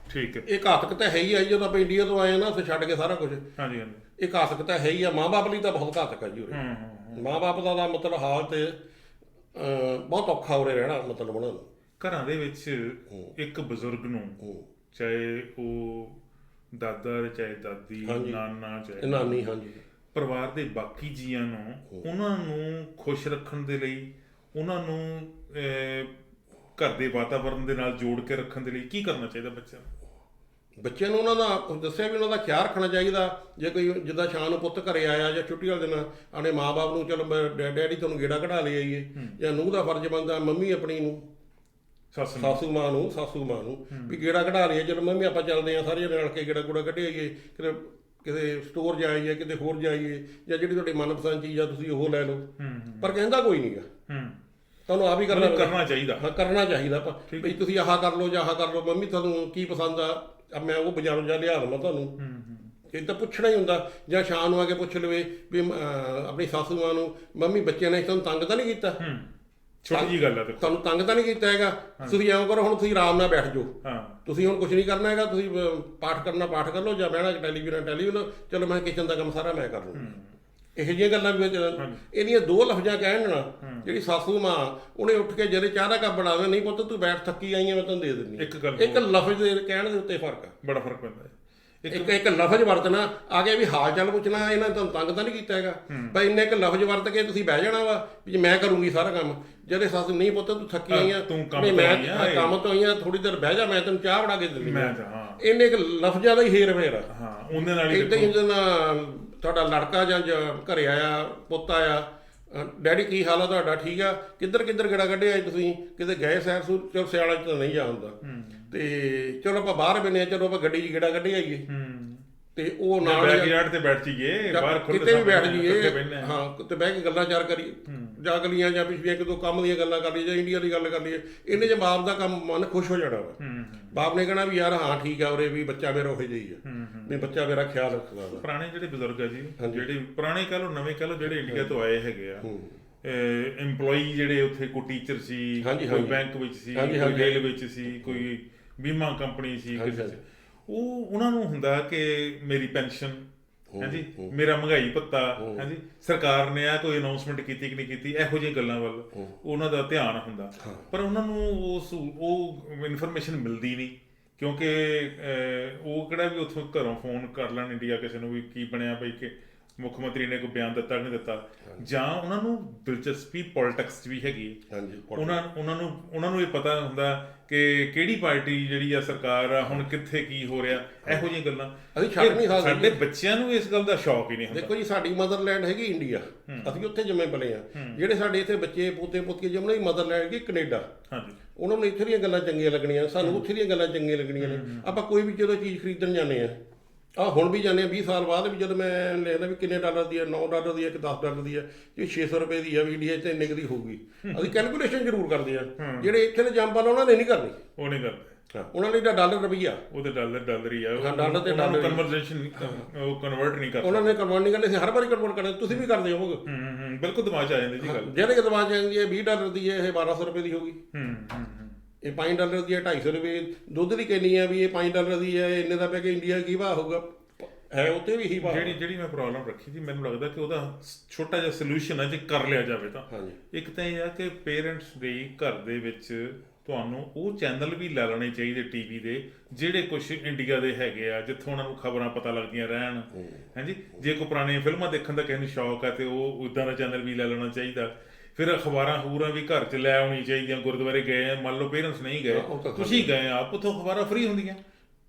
ਠੀਕ ਹੈ, ਇਹ ਘਾਤਕ ਤਾਂ ਹੈ ਹੀ ਆ। ਜਦੋਂ ਆਪਾਂ ਇੰਡੀਆ ਤੋਂ ਆਏ ਨਾ ਉੱਥੇ ਛੱਡ ਕੇ ਸਾਰਾ ਕੁਝ, ਇਹ ਘਾਤਕ ਤਾਂ ਹੈ ਹੀ ਆ। ਮਾਂ ਬਾਪ ਲਈ ਤਾਂ ਬਹੁਤ ਘਾਤਕ ਆ ਜੀ ਉਰੇ। ਮਾਂ ਬਾਪ ਦਾ ਮਤਲਬ ਹਾਲ ਤੇ ਬਹੁਤ ਔਖਾ ਉਰੇ ਰਹਿਣਾ, ਮਤਲਬ ਉਹਨਾਂ ਨੂੰ। ਘਰਾਂ ਦੇ ਵਿੱਚ ਇੱਕ ਬਜ਼ੁਰਗ ਨੂੰ, ਚਾਹੇ ਉਹ ਦਾਦਾ ਚਾਹੇ ਦਾਦੀ, ਨਾਨਾ ਚਾਹੇ ਨਾਨੀ, ਹਾਂਜੀ, ਪਰਿਵਾਰ ਦੇ ਬਾਕੀ ਜੀਆਂ ਨੂੰ, ਉਹਨਾਂ ਨੂੰ ਖੁਸ਼ ਰੱਖਣ ਦੇ ਲਈ, ਉਹਨਾਂ ਨੂੰ ਘਰ ਦੇ ਵਾਤਾਵਰਨ ਦੇ ਨਾਲ ਜੋੜ ਕੇ ਰੱਖਣ ਦੇ ਲਈ ਕੀ ਕਰਨਾ ਚਾਹੀਦਾ ਬੱਚਿਆਂ ਨੂੰ? ਉਹਨਾਂ ਦਾ ਦੱਸਿਆ ਵੀ ਉਹਨਾਂ ਦਾ ਖਿਆਲ ਰੱਖਣਾ ਚਾਹੀਦਾ। ਜੇ ਕੋਈ ਜਿੱਦਾਂ ਸ਼ਾਮ ਨੂੰ ਪੁੱਤ ਘਰੇ ਆਇਆ ਜਾਂ ਛੁੱਟੀ ਵਾਲੇ ਦਿਨ ਆਪਣੇ ਮਾਂ-ਬਾਪ ਨੂੰ, ਚਲੋ ਡੈਡੀ ਤੁਹਾਨੂੰ ਗੇੜਾ ਕਢਾ ਲੈ ਆਈਏ, ਜਾਂ ਨੂੰਹ ਦਾ ਫਰਜ਼ ਬਣਦਾ ਮੰਮੀ ਆਪਣੀ ਨੂੰ, ਸਾਸੂ ਮਾਂ ਨੂੰ ਵੀ ਗੇੜਾ ਕਢਾ ਲਈਏ, ਚਲੋ ਮੰਮੀ ਆਪਾਂ ਚੱਲਦੇ ਹਾਂ ਸਾਰੇ ਰਲ ਕੇ ਗੇੜਾ ਗੂੜਾ ਕੱਢੇ ਆਈਏ, ਕਿਤੇ ਸਟੋਰ ਜਾਈਏ, ਕਿਤੇ ਹੋਰ ਜਾਈਏ, ਜਾਂ ਜਿਹੜੀ ਤੁਹਾਡੀ ਮਨਪਸੰਦ ਚੀਜ਼ ਆ ਤੁਸੀਂ ਉਹ ਲੈ ਲਓ। ਪਰ ਕਹਿੰਦਾ ਕੋਈ ਨਹੀਂ ਗਾ, ਤੁਹਾਨੂੰ ਆਪ ਹੀ ਕਰਨਾ ਚਾਹੀਦਾ। ਹਾਂ ਕਰਨਾ ਚਾਹੀਦਾ ਵੀ ਤੁਸੀਂ ਆਹ ਕਰ ਲਓ ਜਾਂ ਆਹ ਕਰ ਲਓ। ਮੰਮੀ ਤੁਹਾਨੂੰ ਕੀ ਪਸੰਦ ਆ, ਮੈਂ ਉਹ ਬਾਜ਼ਾਰੋਂ ਜਾ ਲਿਆ ਦੇਵਾਂ ਤੁਹਾਨੂੰ। ਇਹ ਤਾਂ ਪੁੱਛਣਾ ਹੀ ਹੁੰਦਾ। ਜਾਂ ਸ਼ਾਮ ਨੂੰ ਆ ਕੇ ਪੁੱਛ ਲਵੇ ਵੀ ਆਪਣੀ ਸਾਸੂ ਮਾਂ ਨੂੰ, ਮੰਮੀ ਬੱਚਿਆਂ ਨੇ ਤੁਹਾਨੂੰ ਤੰਗ ਤਾਂ ਨਹੀਂ ਕੀਤਾ? ਛੋਟੀ ਜਿਹੀ ਗੱਲ ਆ, ਤੁਹਾਨੂੰ ਤੰਗ ਤਾਂ ਨਹੀਂ ਕੀਤਾ ਹੈਗਾ? ਤੁਸੀਂ ਐਂ ਕਰੋ, ਹੁਣ ਤੁਸੀਂ ਆਰਾਮ ਨਾਲ ਬੈਠ ਜਾਓ, ਤੁਸੀਂ ਹੁਣ ਕੁਝ ਨਹੀਂ ਕਰਨਾ ਹੈਗਾ, ਤੁਸੀਂ ਪਾਠ ਕਰਨਾ ਪਾਠ ਕਰ ਲਓ, ਜਾਂ ਬਹਿਣਾ ਟੈਲੀਵਿਜ਼ਨ, ਚਲੋ ਮੈਂ ਕਿਚਨ ਦਾ ਕੰਮ ਸਾਰਾ ਮੈਂ ਕਰ ਲਊਂ। ਇਹੋ ਜਿਹੀਆਂ ਗੱਲਾਂ ਵੀ ਇਹਦੀਆਂ 2 ਲਫ਼ਜ਼ਾਂ ਕਹਿਣ ਨਾ, ਜਿਹੜੀ ਸਾਸੂ ਮਾਂ ਉਹਨੇ ਉੱਠ ਕੇ ਜਿਹੜੇ ਚਾਹ ਦਾ ਕੱਪ ਬਣਾਵੇ, ਨਹੀਂ ਪੁੱਤ ਤੂੰ ਬੈਠ, ਥੱਕੀ ਆਈ ਆ, ਮੈਂ ਤੈਨੂੰ ਦੇ ਦਿੰਦੀ। ਇੱਕ ਲਫ਼ਜ਼ ਦੇ ਕਹਿਣ ਦੇ ਉੱਤੇ ਫਰਕ ਆ, ਬੜਾ ਫਰਕ ਪੈਂਦਾ। ਇੱਕ ਲਫ਼ਜ਼ ਵਰਤਣਾ, ਆ ਕੇ ਵੀ ਹਾਲ ਚਾਲ ਪੁੱਛਣਾ, ਇਹਨਾਂ ਨੇ ਤੁਹਾਨੂੰ ਤੰਗ ਤਾਂ ਨਹੀਂ ਕੀਤਾ ਹੈਗਾ? ਬਈ ਇੰਨੇ ਇੱਕ ਲਫ਼ਜ਼ ਵਰਤ ਕੇ ਤੁਸੀਂ ਬਹਿ ਜਾਣਾ ਵਾ ਵੀ ਮੈਂ ਕਰੂੰਗੀ ਸਾਰਾ ਕੰਮ। ਜਿਹੜੇ ਸੱਸ ਨਹੀਂ ਪੁੱਤ ਤੂੰ ਥੱਕੀ ਆਈ ਆ, ਮੈਂ ਕੰਮ ਤੋਂ ਆਈ ਆ, ਥੋੜੀ ਦੇਰ ਬਹਿ ਜਾ, ਮੈਂ ਤੈਨੂੰ ਚਾਹ ਬਣਾ ਕੇ ਦਿੰਦੀ। ਇੰਨੇ ਇੱਕ ਲਫ਼ਜ਼ਾਂ ਦਾ ਹੀ ਹੇਰ ਫੇਰ ਆ। ਇੱਦਾਂ ਹੀ ਤੁਹਾਡਾ ਲੜਕਾ ਜਾਂ ਘਰੇ ਆਇਆ, ਪੁੱਤ ਆਇਆ, ਡੈਡੀ ਕੀ ਹਾਲ ਆ ਤੁਹਾਡਾ, ਠੀਕ ਆ, ਕਿੱਧਰ ਗੇੜਾ ਕੱਢਿਆ ਤੁਸੀਂ, ਕਿਤੇ ਗਏ ਸੈਰ ਸੂਰ? ਚਲੋ ਸਿਆਲਾਂ 'ਚ ਤਾਂ ਨਹੀਂ ਜਾ ਹੁੰਦਾ, ਤੇ ਚਲੋ ਆਪਾਂ ਬਾਹਰ ਬੈਠੇ ਆ, ਚਲੋ ਆਪਾਂ ਗੱਡੀ 'ਚ ਗੇੜਾ ਕੱਢ ਆਈਏ, ਤੇ ਉਹ ਨਾਲ ਤੇ ਬੈਠ ਜਾਈਏ, ਬਾਹਰ ਕਿਤੇ ਵੀ ਬੈਠ ਜਾਈਏ, ਹਾਂ, ਤੇ ਬਹਿ ਕੇ ਗੱਲਾਂ ਚਾਰ ਕਰੀਏ, ਜਾਂ ਗਲੀਆਂ ਜਾਂ ਪਿਛਲੀਆਂ ਇੱਕ ਦੋ ਕੰਮ ਦੀਆਂ ਗੱਲਾਂ ਕਰ ਲਈਏ, ਜਾਂ ਇੰਡੀਆ ਦੀ ਗੱਲ ਕਰ ਲਈਏ। ਇਹਨੇ ਜੇ ਬਾਪ ਦਾ ਕੰਮ ਮਨ ਖੁਸ਼ ਹੋ ਜਾਣਾ ਵਾ। ਬਾਪ ਨੇ ਕਹਿਣਾ ਵੀ ਯਾਰ ਹਾਂ ਠੀਕ ਆ, ਉਰੇ ਵੀ ਬੱਚਾ ਮੇਰਾ ਉਹੋ ਜਿਹਾ ਹੀ ਆ, ਵੀ ਬੱਚਾ ਮੇਰਾ ਖਿਆਲ ਰੱਖਦਾ ਵਾ। ਪੁਰਾਣੇ ਜਿਹੜੇ ਬਜ਼ੁਰਗ ਆ ਜੀ, ਜਿਹੜੇ ਪੁਰਾਣੇ ਕਹਿ ਲਓ ਨਵੇਂ ਕਹਿ ਲਓ, ਜਿਹੜੇ ਇੰਡੀਆ ਤੋਂ ਆਏ ਹੈਗੇ ਆ, EMPLOYEE ਜਿਹੜੇ ਉੱਥੇ ਕੋਈ ਟੀਚਰ ਸੀ, ਕੋਈ ਬੈਂਕ ਵਿੱਚ ਸੀ, ਕੋਈ ਰੇਲ ਵਿੱਚ ਸੀ, ਕੋਈ ਬੀਮਾ ਕੰਪਨੀ ਸੀ, ਉਹਨਾਂ ਨੂੰ ਹੁੰਦਾ ਕਿ ਮੇਰੀ ਪੈਨਸ਼ਨ, ਹਾਂਜੀ, ਮੇਰਾ ਮਹਿੰਗਾਈ ਭੱਤਾ, ਹਾਂਜੀ, ਸਰਕਾਰ ਨੇ ਆ ਕੋਈ ਅਨਾਉਂਸਮੈਂਟ ਕੀਤੀ ਕਿ ਨਹੀਂ ਕੀਤੀ, ਇਹੋ ਜਿਹੀਆਂ ਗੱਲਾਂ ਵੱਲ ਉਹਨਾਂ ਦਾ ਧਿਆਨ ਹੁੰਦਾ। ਪਰ ਉਹਨਾਂ ਨੂੰ ਉਹ ਇਨਫੋਰਮੇਸ਼ਨ ਮਿਲਦੀ ਨਹੀਂ, ਕਿਉਂਕਿ ਉਹ ਕਿਹੜਾ ਵੀ ਉੱਥੋਂ ਘਰੋਂ ਫੋਨ ਕਰ ਲੈਣ ਇੰਡੀਆ ਕਿਸੇ ਨੂੰ ਵੀ ਕੀ ਬਣਿਆ ਬਈ, ਕਿ ਮੁੱਖ ਮੰਤਰੀ ਨੇ ਕੋਈ ਬਿਆਨ ਦਿੱਤਾ ਕਿ ਨਹੀਂ ਦਿੱਤਾ, ਜਾਂ ਉਹਨਾਂ ਨੂੰ ਦਿਲਚਸਪੀ ਪੋਲਿਟਿਕਸ 'ਚ ਵੀ ਹੈਗੀ ਹੈ। ਹਾਂਜੀ, ਉਹਨਾਂ ਨੂੰ ਇਹ ਪਤਾ ਹੁੰਦਾ ਕਿ ਕਿਹੜੀ ਪਾਰਟੀ ਜਿਹੜੀ ਆ ਸਰਕਾਰ ਆ, ਹੁਣ ਕਿੱਥੇ ਕੀ ਹੋ ਰਿਹਾ, ਇਹੋ ਜਿਹੀਆਂ ਗੱਲਾਂ ਅਸੀਂ ਛੱਡ ਨਹੀਂ ਸਕਦੇ। ਸਾਡੇ ਬੱਚਿਆਂ ਨੂੰ ਇਸ ਗੱਲ ਦਾ ਸ਼ੌਕ ਹੀ ਨਹੀਂ ਹੁੰਦਾ। ਦੇਖੋ ਜੀ, ਸਾਡੀ ਮਦਰਲੈਂਡ ਹੈਗੀ ਇੰਡੀਆ, ਅਸੀਂ ਉੱਥੇ ਜੰਮੇ ਪਲੇ ਆ। ਜਿਹੜੇ ਸਾਡੇ ਇੱਥੇ ਬੱਚੇ ਪੋਤੇ ਪੋਤੀਆਂ ਜੰਮਣੇ, ਮਦਰਲੈਂਡ ਹੈਗੀ ਕੈਨੇਡਾ, ਉਹਨਾਂ ਨੂੰ ਇੱਥੇ ਦੀਆਂ ਗੱਲਾਂ ਚੰਗੀਆਂ ਲੱਗਣੀਆਂ, ਸਾਨੂੰ ਉੱਥੇ ਦੀਆਂ ਗੱਲਾਂ ਚੰਗੀਆਂ ਲੱਗਣੀਆਂ ਨੇ। ਆਪਾਂ ਕੋਈ ਵੀ ਜਦੋਂ ਚੀਜ਼ ਖਰੀਦਣ ਜਾਂਦੇ ਆ ਹੁਣ ਵੀ ਜਾਂਦੇ ਆ 20 ਸਾਲ ਬਾਅਦ ਵੀ, ਜਦੋਂ ਮੈਂ ਲੈਂਦਾ ਵੀ ਕਿੰਨੇ ਡਾਲਰ ਦੀ ਹੈ, 9 ਡਾਲਰ ਦੀ ਹੈ ਕਿ 10 ਡਾਲਰ ਦੀ ਹੈ, ਜੇ 600 ਰੁਪਏ ਦੀ ਹੈ ਵੀ ਇੰਡੀਆ 'ਚ ਇੰਨੇ ਕੁ ਦੀ ਹੋਊਗੀ, ਅਸੀਂ ਕੈਲਕੂਲੇਸ਼ਨ ਜ਼ਰੂਰ ਕਰਦੇ ਆ। ਜਿਹੜੇ ਇੱਥੇ ਦੇ ਜੰਪਲ ਉਹਨਾਂ ਨੇ ਨਹੀਂ ਕਰਨੀ, ਉਹ ਨਹੀਂ ਕਰਦੇ। ਉਹਨਾਂ ਲਈ ਤਾਂ ਡਾਲਰ ਰੁਪਈਆ, ਉਹਦੇ ਡਾਲਰ ਹੀ ਆ, ਡਾਲਰ ਤੇ ਡਾਲਰ ਕਨਵਰਜੇਸ਼ਨ ਉਹ ਕਨਵਰਟ ਨਹੀਂ ਕਰਦੇ, ਉਹਨਾਂ ਨੇ ਕਨਵਰਟ ਨਹੀਂ ਕਰਨੀ। ਅਸੀਂ ਹਰ ਵਾਰੀ ਕਨਵਰਟ ਕਰਨਾ, ਤੁਸੀਂ ਵੀ ਕਰਦੇ ਹੋਵੋਗੇ। ਬਿਲਕੁਲ ਦਿਮਾਗ 'ਚ ਆ ਜਾਂਦੀ ਜੀ ਗੱਲ। ਜਿਹੜੇ ਕਿ ਦਿਮਾਗ 'ਚ ਆਉਂਦੀ ਹੈ 20 ਡਾਲਰ ਦੀ ਹੈ, ਇਹ 1200 ਰੁਪਏ ਦੀ ਹੋਊਗੀ। ਇਹ 5 ਡਾਲਰ ਦੀ ਹੈ, 250 ਰੁਪਏ ਦੁੱਧ ਦੀ ਕੈਨੀ ਆ ਵੀ ਇਹ 5 ਡਾਲਰ ਦੀ ਹੈ, ਇੰਨੇ ਦਾ ਪੈ ਕੇ ਇੰਡੀਆ ਕੀ ਭਾਅ ਹੋਊਗਾ, ਹੈ ਉੱਥੇ ਵੀ ਇਹੀ ਭਾਅ। ਜਿਹੜੀ ਮੈਂ ਪ੍ਰੋਬਲਮ ਰੱਖੀ ਸੀ, ਮੈਨੂੰ ਲੱਗਦਾ ਕਿ ਉਹਦਾ ਛੋਟਾ ਜਿਹਾ ਸੋਲੂਸ਼ਨ ਹੈ ਜੇ ਕਰ ਲਿਆ ਜਾਵੇ ਤਾਂ। ਇੱਕ ਤਾਂ ਇਹ ਆ ਕਿ ਪੇਰੈਂਟਸ ਦੇ ਘਰ ਦੇ ਵਿੱਚ ਤੁਹਾਨੂੰ ਉਹ ਚੈਨਲ ਵੀ ਲੈ ਲੈਣੇ ਚਾਹੀਦੇ ਟੀਵੀ ਦੇ, ਜਿਹੜੇ ਕੁਝ ਇੰਡੀਆ ਦੇ ਹੈਗੇ ਆ, ਜਿੱਥੋਂ ਉਹਨਾਂ ਨੂੰ ਖਬਰਾਂ ਪਤਾ ਲੱਗਦੀਆਂ ਰਹਿਣ। ਹਾਂਜੀ, ਜੇ ਕੋਈ ਪੁਰਾਣੀਆਂ ਫਿਲਮਾਂ ਦੇਖਣ ਦਾ ਕਿਸੇ ਨੂੰ ਸ਼ੌਕ ਹੈ ਤੇ ਉਹ ਉੱਦਾਂ ਦਾ ਚੈਨਲ ਵੀ ਲੈ ਲੈਣਾ ਚਾਹੀਦਾ। ਫਿਰ ਅਖਬਾਰਾਂ ਵੀ ਘਰ 'ਚ ਲੈ ਆਉਣੀ ਚਾਹੀਦੀਆਂ। ਗੁਰਦੁਆਰੇ ਗਏ ਆ, ਮੰਨ ਲਓ ਪੇਰੈਂਟਸ ਨਹੀਂ ਗਏ, ਤੁਸੀਂ ਗਏ ਆਪ, ਉੱਥੋਂ ਅਖਬਾਰਾਂ ਫ੍ਰੀ ਹੁੰਦੀਆਂ,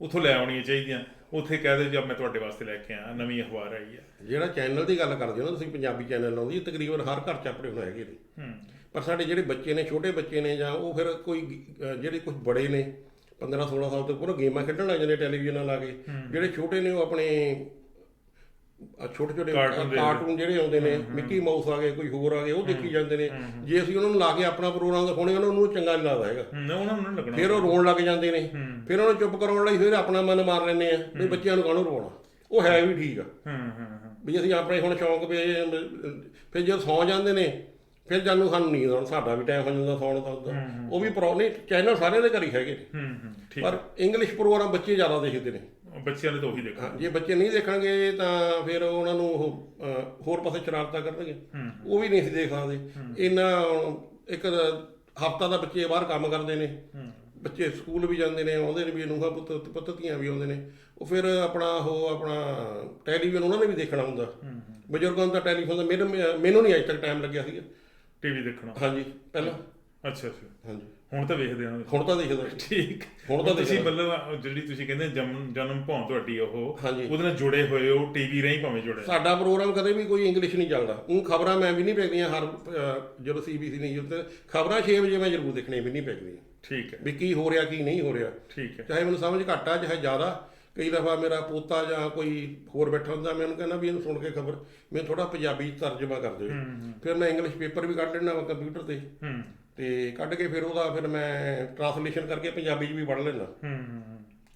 ਉੱਥੋਂ ਲੈ ਆਉਣੀਆਂ ਚਾਹੀਦੀਆਂ। ਉੱਥੇ ਕਹਿ ਦੇ ਜਦ ਮੈਂ ਤੁਹਾਡੇ ਵਾਸਤੇ ਲੈ ਕੇ ਆਇਆ, ਨਵੀਂ ਅਖਬਾਰ ਆਈ ਹੈ। ਜਿਹੜਾ ਚੈਨਲ ਦੀ ਗੱਲ ਕਰਦੇ ਹੋ ਨਾ ਤੁਸੀਂ, ਪੰਜਾਬੀ ਚੈਨਲ ਲਾਉਂਦੀ ਤਕਰੀਬਨ ਹਰ ਘਰ 'ਚ ਆਪਣੇ ਹੁਣ ਹੈਗੇ ਨੇ। ਪਰ ਸਾਡੇ ਜਿਹੜੇ ਬੱਚੇ ਨੇ, ਛੋਟੇ ਬੱਚੇ ਨੇ, ਜਾਂ ਉਹ ਫਿਰ ਕੋਈ ਜਿਹੜੇ ਕੁਝ ਬੜੇ ਨੇ 15-16 ਸਾਲ ਤੋਂ ਪੂਰਾ ਗੇਮਾਂ ਖੇਡਣ ਲੱਗ ਜਾਂਦੇ ਟੈਲੀਵਿਜ਼ਨਾਂ ਲਾ ਕੇ। ਜਿਹੜੇ ਛੋਟੇ ਨੇ ਉਹ ਆਪਣੇ ਛੋਟੇ ਕਾਰਟੂਨ ਜਿਹੜੇ ਆਉਂਦੇ ਨੇ, ਮਿੱਕੀ ਮਾਊਸ ਆ ਗਏ, ਕੋਈ ਹੋਰ ਆ ਗਏ, ਉਹ ਦੇਖੀ ਜਾਂਦੇ ਨੇ। ਜੇ ਅਸੀਂ ਉਹਨਾਂ ਨੂੰ ਲਾ ਕੇ ਆਪਣਾ ਪ੍ਰੋਗਰਾਮ ਦਿਖਾਉਣੇ, ਉਹਨਾਂ ਨੂੰ ਚੰਗਾ ਨਹੀਂ ਲੱਗਦਾ ਹੈਗਾ, ਫਿਰ ਉਹ ਰੋਣ ਲੱਗ ਜਾਂਦੇ ਨੇ। ਫਿਰ ਉਹਨਾਂ ਨੂੰ ਚੁੱਪ ਕਰਾਉਣ ਲਈ ਫਿਰ ਆਪਣਾ ਮਨ ਮਾਰ ਲੈਂਦੇ ਆ ਵੀ ਬੱਚਿਆਂ ਨੂੰ ਕਾਹਨੂੰ ਰੋਣਾ। ਉਹ ਹੈ ਵੀ ਠੀਕ ਆ ਵੀ ਅਸੀਂ ਆਪਣੇ ਹੁਣ ਸ਼ੌਂਕ ਪਏ, ਫਿਰ ਜਦੋਂ ਸੌਂ ਜਾਂਦੇ ਨੇ ਫਿਰ ਜਾਨੂੰ ਸਾਨੂੰ ਨੀਂਦ ਆਉਣ, ਸਾਡਾ ਵੀ ਟਾਈਮ ਹੋ ਜਾਂਦਾ ਸੌਣ ਦਾ। ਉਹ ਵੀ ਨਹੀਂ, ਚੈਨਲ ਸਾਰਿਆਂ ਦੇ ਘਰ ਹੀ ਹੈਗੇ ਨੇ, ਪਰ ਇੰਗਲਿਸ਼ ਪ੍ਰੋਗਰਾਮ ਬੱਚੇ ਜ਼ਿਆਦਾ ਦੇਖਦੇ ਨੇ। ਬੱਚਿਆਂ ਨੇ ਤਾਂ ਉਹੀ ਦੇਖਣਾ। ਜੇ ਬੱਚੇ ਨਹੀਂ ਦੇਖਣਗੇ ਤਾਂ ਫਿਰ ਉਹਨਾਂ ਨੂੰ ਉਹ ਹੋਰ ਪਾਸੇ ਸ਼ਰਾਰਤਾਂ ਕਰਨਗੇ, ਉਹ ਵੀ ਨਹੀਂ ਅਸੀਂ ਦੇਖ ਸਕਦੇ। ਇੰਨਾ ਇੱਕ ਹਫ਼ਤਾ ਦਾ ਬੱਚੇ ਬਾਹਰ ਕੰਮ ਕਰਦੇ ਨੇ, ਬੱਚੇ ਸਕੂਲ ਵੀ ਜਾਂਦੇ ਨੇ, ਆਉਂਦੇ ਨੇ ਵੀ, ਨੂੰਹਾਂ ਪੁੱਤ ਧੀਆਂ ਵੀ ਆਉਂਦੇ ਨੇ। ਉਹ ਫਿਰ ਆਪਣਾ ਟੈਲੀਵਿਜ਼ਨ ਉਹਨਾਂ ਨੇ ਵੀ ਦੇਖਣਾ ਹੁੰਦਾ। ਬਜ਼ੁਰਗਾਂ ਦਾ ਟੈਲੀਫੋਨ ਦਾ ਮੈਨੂੰ ਨਹੀਂ ਅੱਜ ਤੱਕ ਟਾਈਮ ਲੱਗਿਆ ਸੀਗਾ ਟੀਵੀ ਦੇਖਣਾ। ਹਾਂਜੀ, ਪਹਿਲਾਂ। ਅੱਛਾ। ਹਾਂਜੀ, ਹੁਣ ਤਾਂ ਵੇਖਦੇ ਹਾਂ। ਹੁਣ ਤਾਂ ਦੇਖਦਾ। ਠੀਕ। ਹੁਣ ਤਾਂ ਤੁਸੀਂ ਮਤਲਬ ਜਿਹੜੀ ਤੁਸੀਂ ਕਹਿੰਦੇ ਜਨਮ ਭੌਂ ਤੁਹਾਡੀ ਉਹ ਉਹਦੇ ਨਾਲ ਜੁੜੇ ਹੋਏ ਹੋ, ਟੀਵੀ ਰਾਹੀਂ ਭਾਵੇਂ ਜੁੜੇ। ਸਾਡਾ ਪ੍ਰੋਗਰਾਮ ਕਦੇ ਵੀ ਕੋਈ ਇੰਗਲਿਸ਼ ਨਹੀਂ ਚੱਲਦਾ। ਉਹ ਖਬਰਾਂ ਮੈਂ ਵੀ ਨਹੀਂ ਵੇਖਦੀਆਂ, ਜਦੋਂ CBC ਨਹੀਂ ਉੱਤੇ ਖਬਰਾਂ 6 ਵਜੇ ਮੈਂ ਜ਼ਰੂਰ ਦੇਖਣੀਆਂ ਵੀ ਨਹੀਂ ਵੇਖਦੀਆਂ। ਠੀਕ ਹੈ, ਵੀ ਕੀ ਹੋ ਰਿਹਾ ਕੀ ਨਹੀਂ ਹੋ ਰਿਹਾ। ਠੀਕ ਹੈ, ਚਾਹੇ ਮੈਨੂੰ ਸਮਝ ਘੱਟ ਆ ਚਾਹੇ ਜ਼ਿਆਦਾ। ਕਈ ਦਫਾ ਮੇਰਾ ਪੋਤਾ ਜਾਂ ਕੋਈ ਹੋਰ ਬੈਠਾ ਹੁੰਦਾ, ਮੈਂ ਉਹਨੂੰ ਕਹਿੰਦਾ ਵੀ ਇਹਨੂੰ ਸੁਣ ਕੇ ਖਬਰ ਮੈਨੂੰ ਥੋੜਾ ਪੰਜਾਬੀ ਤਰਜਮਾ ਕਰ ਦਿਓ। ਫਿਰ ਮੈਂ ਇੰਗਲਿਸ਼ ਪੇਪਰ ਵੀ ਕੱਢ ਲੈਣਾ ਵਾ ਕੰਪਿਊਟਰ ਤੇ ਕੱਢ ਕੇ ਫਿਰ ਉਹਦਾ ਮੈਂ ਟ੍ਰਾਂਸਲੇਸ਼ਨ ਕਰਕੇ ਪੰਜਾਬੀ 'ਚ ਵੀ ਪੜ੍ਹ ਲੈਂਦਾ।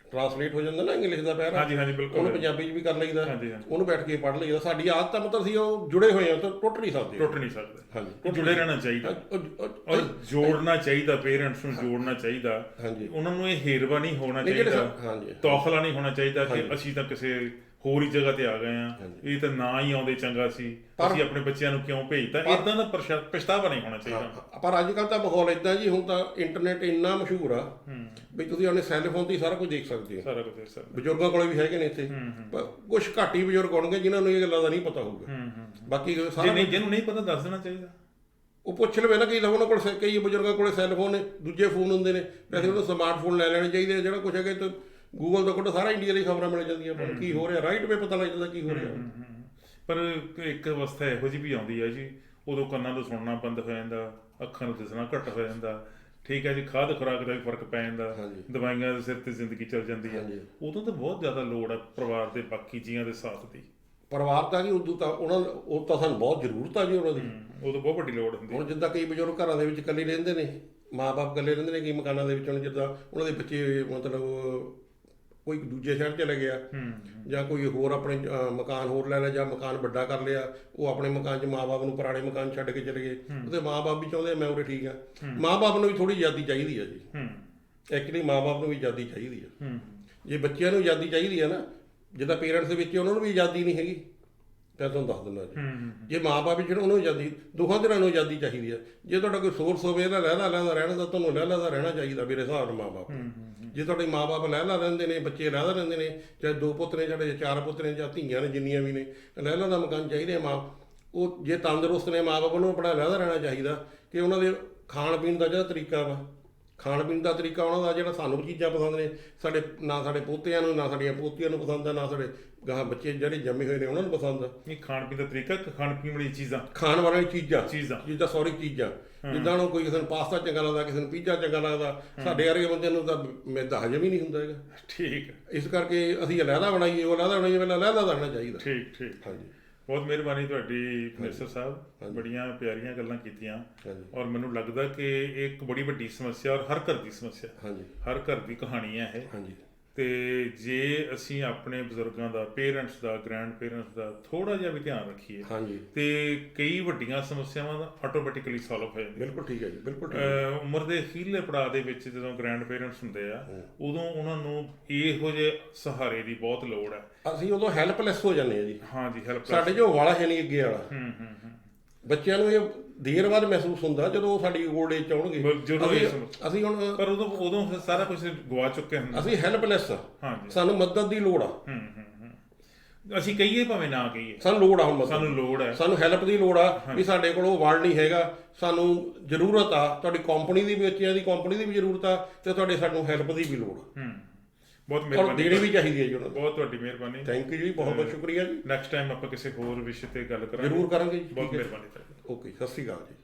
ਟ੍ਰਾਂਸਲੇਟ ਹੋ ਜਾਂਦਾ ਨਾ ਇੰਗਲਿਸ਼ ਦਾ ਪੈਰਾ, ਉਹਨੂੰ ਪੰਜਾਬੀ 'ਚ ਵੀ ਕਰ ਲਈਦਾ, ਉਹਨੂੰ ਬੈਠ ਕੇ ਪੜ੍ਹ ਲਈਦਾ। ਸਾਡੀ ਆਦਤ ਤਾਂ ਮਤਲਬ ਅਸੀਂ ਉਹ ਜੁੜੇ ਹੋਏ ਆ, ਤਾਂ ਟੁੱਟ ਨਹੀਂ ਸਕਦੇ। ਹਾਂਜੀ, ਜੁੜੇ ਰਹਿਣਾ ਚਾਹੀਦਾ ਔਰ ਜੋੜਨਾ ਚਾਹੀਦਾ, ਪੇਰੈਂਟਸ ਨੂੰ ਜੋੜਨਾ ਚਾਹੀਦਾ। ਉਹਨਾਂ ਨੂੰ ਇਹ ਹੇਰਵਾ ਨਹੀਂ ਹੋਣਾ ਚਾਹੀਦਾ, ਤੌਖਲਾ ਨਹੀਂ ਹੋਣਾ ਚਾਹੀਦਾ ਕਿ ਅਸੀਂ ਤਾਂ ਕਿਸੇ ਹੋਰ ਹੀ ਜਗ੍ਹਾ ਤੇ ਆ ਗਏ ਆ, ਇਹ ਤਾਂ ਨਾ ਹੀ ਆਉਂਦੇ ਚੰਗਾ ਸੀ, ਅਸੀਂ ਆਪਣੇ ਬੱਚਿਆਂ ਨੂੰ ਕਿਉਂ ਭੇਜਤਾ। ਇਦਾਂ ਦਾ ਪਛਤਾਵਾ ਨਹੀਂ ਹੋਣਾ ਚਾਹੀਦਾ। ਪਰ ਅੱਜ ਕੱਲ੍ਹ ਤਾਂ ਮਾਹੌਲ ਇਦਾਂ ਜੀ, ਹੁਣ ਤਾਂ ਇੰਟਰਨੈਟ ਇੰਨਾ ਮਸ਼ਹੂਰ ਆ ਵੀ ਤੁਸੀਂ ਆਪਣੇ ਸੈੱਲ ਫੋਨ ਤੇ ਹੀ ਸਾਰਾ ਕੁਝ ਦੇਖ ਸਕਦੇ ਹੋ। ਬਜ਼ੁਰਗਾਂ ਕੋਲੇ ਵੀ ਹੈਗੇ ਨੇ ਇੱਥੇ, ਪਰ ਕੁਝ ਘੱਟ ਹੀ ਬਜ਼ੁਰਗ ਹੋਣਗੇ ਜਿਨ੍ਹਾਂ ਨੂੰ ਇਹ ਗੱਲਾਂ ਦਾ ਨਹੀਂ ਪਤਾ ਹੋਊਗਾ। ਬਾਕੀ ਜਿਹਨੂੰ ਨਹੀਂ ਪਤਾ ਦੱਸ ਦੇਣਾ ਚਾਹੀਦਾ। ਉਹ ਪੁੱਛ ਲਵੇ ਨਾ, ਕਈ ਉਹਨਾਂ ਕੋਲ ਕਈ ਬਜ਼ੁਰਗਾਂ ਕੋਲੇ ਸੈੱਲ ਫੋਨ ਨੇ, ਦੂਜੇ ਫੋਨ ਹੁੰਦੇ ਨੇ, ਵੈਸੇ ਉਹਨੂੰ ਸਮਾਰਟਫੋਨ ਲੈ ਲੈਣੇ ਚਾਹੀਦੇ। ਜਿਹੜਾ ਕੁਛ ਹੈਗਾ ਤਾਂ ਗੂਗਲ ਦਾ ਕੋਲ ਸਾਰਾ ਇੰਡੀਆ ਦੀ ਖਬਰਾਂ ਮਿਲ ਜਾਂਦੀਆਂ, ਪਰ ਕੀ ਹੋ ਰਿਹਾ ਰਾਈਟ ਵੇ ਪਤਾ ਲੱਗ ਜਾਂਦਾ ਕੀ ਹੋ ਰਿਹਾ। ਪਰ ਇੱਕ ਅਵਸਥਾ ਇਹੋ ਜਿਹੀ ਵੀ ਆਉਂਦੀ ਹੈ ਜੀ, ਉਦੋਂ ਕੰਨਾਂ ਤੋਂ ਸੁਣਨਾ ਬੰਦ ਹੋ ਜਾਂਦਾ, ਅੱਖਾਂ ਨੂੰ ਦਿਸਣਾ ਘੱਟ ਹੋ ਜਾਂਦਾ। ਠੀਕ ਹੈ ਜੀ, ਖਾਦ ਖੁਰਾਕ ਦਾ ਵੀ ਫਰਕ ਪੈ ਜਾਂਦਾ, ਦਵਾਈਆਂ ਦੇ ਸਿਰ ਤੇ ਜ਼ਿੰਦਗੀ ਚੱਲ ਜਾਂਦੀ ਹੈ। ਉਦੋਂ ਤਾਂ ਬਹੁਤ ਜ਼ਿਆਦਾ ਲੋੜ ਹੈ ਪਰਿਵਾਰ ਦੇ ਬਾਕੀ ਜੀਆਂ ਦੇ ਸਾਥ ਦੀ। ਪਰਿਵਾਰ ਤਾਂ ਜੀ ਉਦੋਂ ਤਾਂ ਉਹ ਤਾਂ ਸਾਨੂੰ ਬਹੁਤ ਜ਼ਰੂਰਤ ਆ ਜੀ ਉਹਨਾਂ ਦੀ, ਉਦੋਂ ਬਹੁਤ ਵੱਡੀ ਲੋੜ ਹੁੰਦੀ। ਹੁਣ ਜਿੱਦਾਂ ਕਈ ਬਜ਼ੁਰਗ ਘਰਾਂ ਦੇ ਵਿੱਚ ਇਕੱਲੇ ਰਹਿੰਦੇ ਨੇ, ਮਾਂ-ਬਾਪ ਇਕੱਲੇ ਰਹਿੰਦੇ ਨੇ ਕਈ ਮਕਾਨਾਂ ਦੇ ਵਿੱਚ। ਹੁਣ ਜਿੱਦਾਂ ਉਹਨਾਂ ਦੇ ਬੱਚੇ ਮਤਲਬ ਕੋਈ ਦੂਜੇ ਸ਼ਹਿਰ ਚਲੇ ਗਿਆ, ਜਾਂ ਕੋਈ ਹੋਰ ਆਪਣੇ ਮਕਾਨ ਹੋਰ ਲੈ ਲਿਆ, ਜਾਂ ਮਕਾਨ ਵੱਡਾ ਕਰ ਲਿਆ, ਉਹ ਆਪਣੇ ਮਕਾਨ 'ਚ ਮਾਂ-ਬਾਪ ਨੂੰ ਪੁਰਾਣੇ ਮਕਾਨ ਛੱਡ ਕੇ ਚਲੇ ਗਏ। ਉਹਦੇ ਮਾਂ-ਬਾਪ ਵੀ ਚਾਹੁੰਦੇ ਮੈਂ ਉਰੇ ਠੀਕ ਆ। ਮਾਂ-ਬਾਪ ਨੂੰ ਵੀ ਥੋੜ੍ਹੀ ਆਜ਼ਾਦੀ ਚਾਹੀਦੀ ਆ ਜੀ, ਐਕਚੁਅਲੀ ਮਾਂ-ਬਾਪ ਨੂੰ ਵੀ ਆਜ਼ਾਦੀ ਚਾਹੀਦੀ ਆ। ਜੇ ਬੱਚਿਆਂ ਨੂੰ ਆਜ਼ਾਦੀ ਚਾਹੀਦੀ ਆ ਨਾ, ਜਿੱਦਾਂ ਪੇਰੈਂਟਸ ਦੇ ਵਿੱਚ ਉਹਨਾਂ ਨੂੰ ਵੀ ਆਜ਼ਾਦੀ ਨਹੀਂ ਹੈਗੀ, ਮੈਂ ਤੁਹਾਨੂੰ ਦੱਸ ਦਿੰਦਾ ਜੀ। ਜੇ ਮਾਪੇ ਜਿਹੜਾ ਉਹਨੂੰ ਆਜ਼ਾਦੀ, ਦੋਹਾਂ ਧਿਰਾਂ ਨੂੰ ਆਜ਼ਾਦੀ ਚਾਹੀਦੀ ਹੈ। ਜੇ ਤੁਹਾਡਾ ਕੋਈ ਸੋਰਸ ਹੋਵੇ ਇਹਦਾ ਲਹਿਦਾ ਰਹਿਣ ਦਾ, ਤੁਹਾਨੂੰ ਲਹਿਦਾ ਰਹਿਣਾ ਚਾਹੀਦਾ ਮੇਰੇ ਹਿਸਾਬ ਨਾਲ ਮਾਪੇ। ਜੇ ਤੁਹਾਡੇ ਮਾਪੇ ਲਹਿਦਾ ਰਹਿੰਦੇ ਨੇ, ਬੱਚੇ ਲਹਿਦਾ ਰਹਿੰਦੇ ਨੇ, ਚਾਹੇ 2 ਪੁੱਤ ਨੇ, ਚਾਹੇ 4 ਪੁੱਤ ਨੇ, ਜਾਂ ਧੀਆਂ ਨੇ, ਜਿੰਨੀਆਂ ਵੀ ਨੇ, ਲਹਿਦਾ ਦਾ ਮਕਾਨ ਚਾਹੀਦੇ ਮਾਂ। ਉਹ ਜੇ ਤੰਦਰੁਸਤ ਨੇ ਮਾਪੇ, ਉਹਨੂੰ ਆਪਣਾ ਲਹਿਦਾ ਰਹਿਣਾ ਚਾਹੀਦਾ ਕਿ ਉਹਨਾਂ ਦੇ ਖਾਣ ਪੀਣ ਦਾ ਜਿਹੜਾ ਤਰੀਕਾ ਵਾ, ਖਾਣ ਪੀਣ ਦਾ ਤਰੀਕਾ ਉਹਨਾਂ ਦਾ ਜਿਹੜਾ ਸਾਨੂੰ ਚੀਜ਼ਾਂ ਪਸੰਦ ਨੇ, ਸਾਡੇ ਨਾ ਸਾਡੇ ਪੋਤਿਆਂ ਨੂੰ, ਨਾ ਸਾਡੀਆਂ ਪੋਤੀਆਂ ਨੂੰ ਪਸੰਦ ਆ, ਨਾ ਸਾਡੇ ਗਾਹਾਂ ਬੱਚੇ ਜਿਹੜੇ ਜੰਮੇ ਹੋਏ ਨੇ ਉਹਨਾਂ ਨੂੰ ਪਸੰਦ ਆ। ਨਹੀਂ, ਖਾਣ ਪੀਣ ਦਾ ਤਰੀਕਾ, ਖਾਣ ਪੀਣ ਵਾਲੀ ਚੀਜ਼ਾਂ, ਖਾਣ ਵਾਲੀਆਂ ਚੀਜ਼ਾਂ, ਚੀਜ਼ਾਂ ਜਿੱਦਾਂ ਨੂੰ ਕੋਈ ਕਿਸੇ ਨੂੰ ਪਾਸਤਾ ਚੰਗਾ ਲੱਗਦਾ, ਕਿਸੇ ਨੂੰ ਪੀਜ਼ਾ ਚੰਗਾ ਲੱਗਦਾ, ਸਾਡੇ ਵਰਗੇ ਬੰਦੇ ਨੂੰ ਤਾਂ ਮੈਦਾ ਹਜਮ ਹੀ ਨਹੀਂ ਹੁੰਦਾ ਹੈਗਾ। ਠੀਕ। ਇਸ ਕਰਕੇ ਅਸੀਂ ਲਹਿਦਾ ਬਣਾਈਏ, ਉਹ ਲਹਿਦਾ ਬਣਾਈਏ, ਪਹਿਲਾਂ ਲਹਿਦਾ ਰਹਿਣਾ ਚਾਹੀਦਾ। ਠੀਕ। ਹਾਂਜੀ, ਬਹੁਤ ਮਿਹਰਬਾਨੀ ਤੁਹਾਡੀ ਮਿਨਿਸਟਰ ਸਾਹਿਬ, ਬੜੀਆਂ ਪਿਆਰੀਆਂ ਗੱਲਾਂ ਕੀਤੀਆਂ। ਔਰ ਮੈਨੂੰ ਲੱਗਦਾ ਕਿ ਇਹ ਇੱਕ ਬੜੀ ਵੱਡੀ ਸਮੱਸਿਆ, ਔਰ ਹਰ ਘਰ ਦੀ ਸਮੱਸਿਆ, ਹਰ ਘਰ ਦੀ ਕਹਾਣੀ ਹੈ ਇਹ। ਤੇ ਜੇ ਅਸੀਂ ਆਪਣੇ ਬਜ਼ੁਰਗਾਂ ਦਾ, ਪੇਰੈਂਟਸ ਦਾ, ਗ੍ਰੈਂਡ ਪੇਰੈਂਟਸ ਦਾ ਥੋੜਾ ਜਿਹਾ ਵੀ ਧਿਆਨ ਰੱਖੀਏ ਤੇ ਕਈ ਵੱਡੀਆਂ ਸਮੱਸਿਆਵਾਂ ਦਾ ਆਟੋਮੈਟਿਕਲੀ ਸੋਲਵ ਹੋ ਜਾਂਦੀਆਂ। ਬਿਲਕੁਲ ਠੀਕ ਹੈ ਜੀ, ਬਿਲਕੁਲ। ਉਮਰ ਦੇ ਅਖੀਰਲੇ ਪੜਾਅ ਦੇ ਵਿੱਚ ਜਦੋਂ ਗ੍ਰੈਂਡ ਪੇਰੈਂਟਸ ਹੁੰਦੇ ਆ, ਉਦੋਂ ਉਹਨਾਂ ਨੂੰ ਇਹੋ ਜਿਹੇ ਸਹਾਰੇ ਦੀ ਬਹੁਤ ਲੋੜ ਹੈ। ਅਸੀਂ ਉਦੋਂ ਹੈਲਪਲੈਸ ਹੋ ਜਾਂਦੇ ਆ ਜੀ। ਹਾਂਜੀ, ਹੈਲਪਲੈਸ। ਸਾਡੇ ਜੋ ਵਾਲਾ ਹੈ ਨਹੀਂ ਅੱਗੇ ਵਾਲਾ। ਬੱਚਿਆਂ ਨੂੰ ਇਹ ਦੇਰ ਬਾਅਦ ਮਹਿਸੂਸ ਹੁੰਦਾ ਜਦੋਂ ਸਾਡੀ ਓਲਡ ਏਜ ਚ ਆਉਣਗੇ। ਅਸੀਂ ਹੁਣ ਪਰ ਉਦੋਂ ਸਾਰਾ ਕੁਝ ਗਵਾ ਚੁੱਕੇ ਹਾਂ, ਅਸੀਂ ਹੈਲਪਲੈਸ ਆ। ਹਾਂਜੀ, ਸਾਨੂੰ ਮਦਦ ਦੀ ਲੋੜ ਆ। ਅਸੀਂ ਕਹੀਏ ਭਾਵੇਂ ਨਾ ਕਹੀਏ, ਸਾਨੂੰ ਲੋੜ ਆ। ਹੁਣ ਸਾਨੂੰ ਲੋੜ ਹੈ, ਸਾਨੂੰ ਹੈਲਪ ਦੀ ਲੋੜ ਆ ਵੀ ਸਾਡੇ ਕੋਲ ਉਹ ਵਰਡ ਨਹੀਂ ਹੈਗਾ, ਸਾਨੂੰ ਜ਼ਰੂਰਤ ਆ। ਤੁਹਾਡੀ ਕੰਪਨੀ ਦੀ, ਬੱਚਿਆਂ ਦੀ ਕੰਪਨੀ ਦੀ ਵੀ ਜ਼ਰੂਰਤ ਆ, ਤੇ ਤੁਹਾਡੇ ਸਾਨੂੰ ਹੈਲਪ ਦੀ ਵੀ ਲੋੜ ਆ। ਬਹੁਤ ਮਿਹਰਬਾਨੀ, ਦੇਣੀ ਵੀ ਚਾਹੀਦੀ ਹੈ ਜੀ ਉਹਨਾਂ ਨੂੰ। ਬਹੁਤ ਤੁਹਾਡੀ ਮਿਹਰਬਾਨੀ। ਥੈਂਕ ਯੂ ਜੀ, ਬਹੁਤ ਬਹੁਤ ਸ਼ੁਕਰੀਆ ਜੀ। ਨੈਕਸਟ ਟਾਈਮ ਆਪਾਂ ਕਿਸੇ ਹੋਰ ਵਿਸ਼ੇ ਤੇ ਗੱਲ ਕਰਾਂਗੇ। ਜ਼ਰੂਰ ਕਰਾਂਗੇ ਜੀ। ਬਹੁਤ ਮਿਹਰਬਾਨੀ। ਓਕੇ, ਸਤਿ ਸ਼੍ਰੀ ਅਕਾਲ ਜੀ।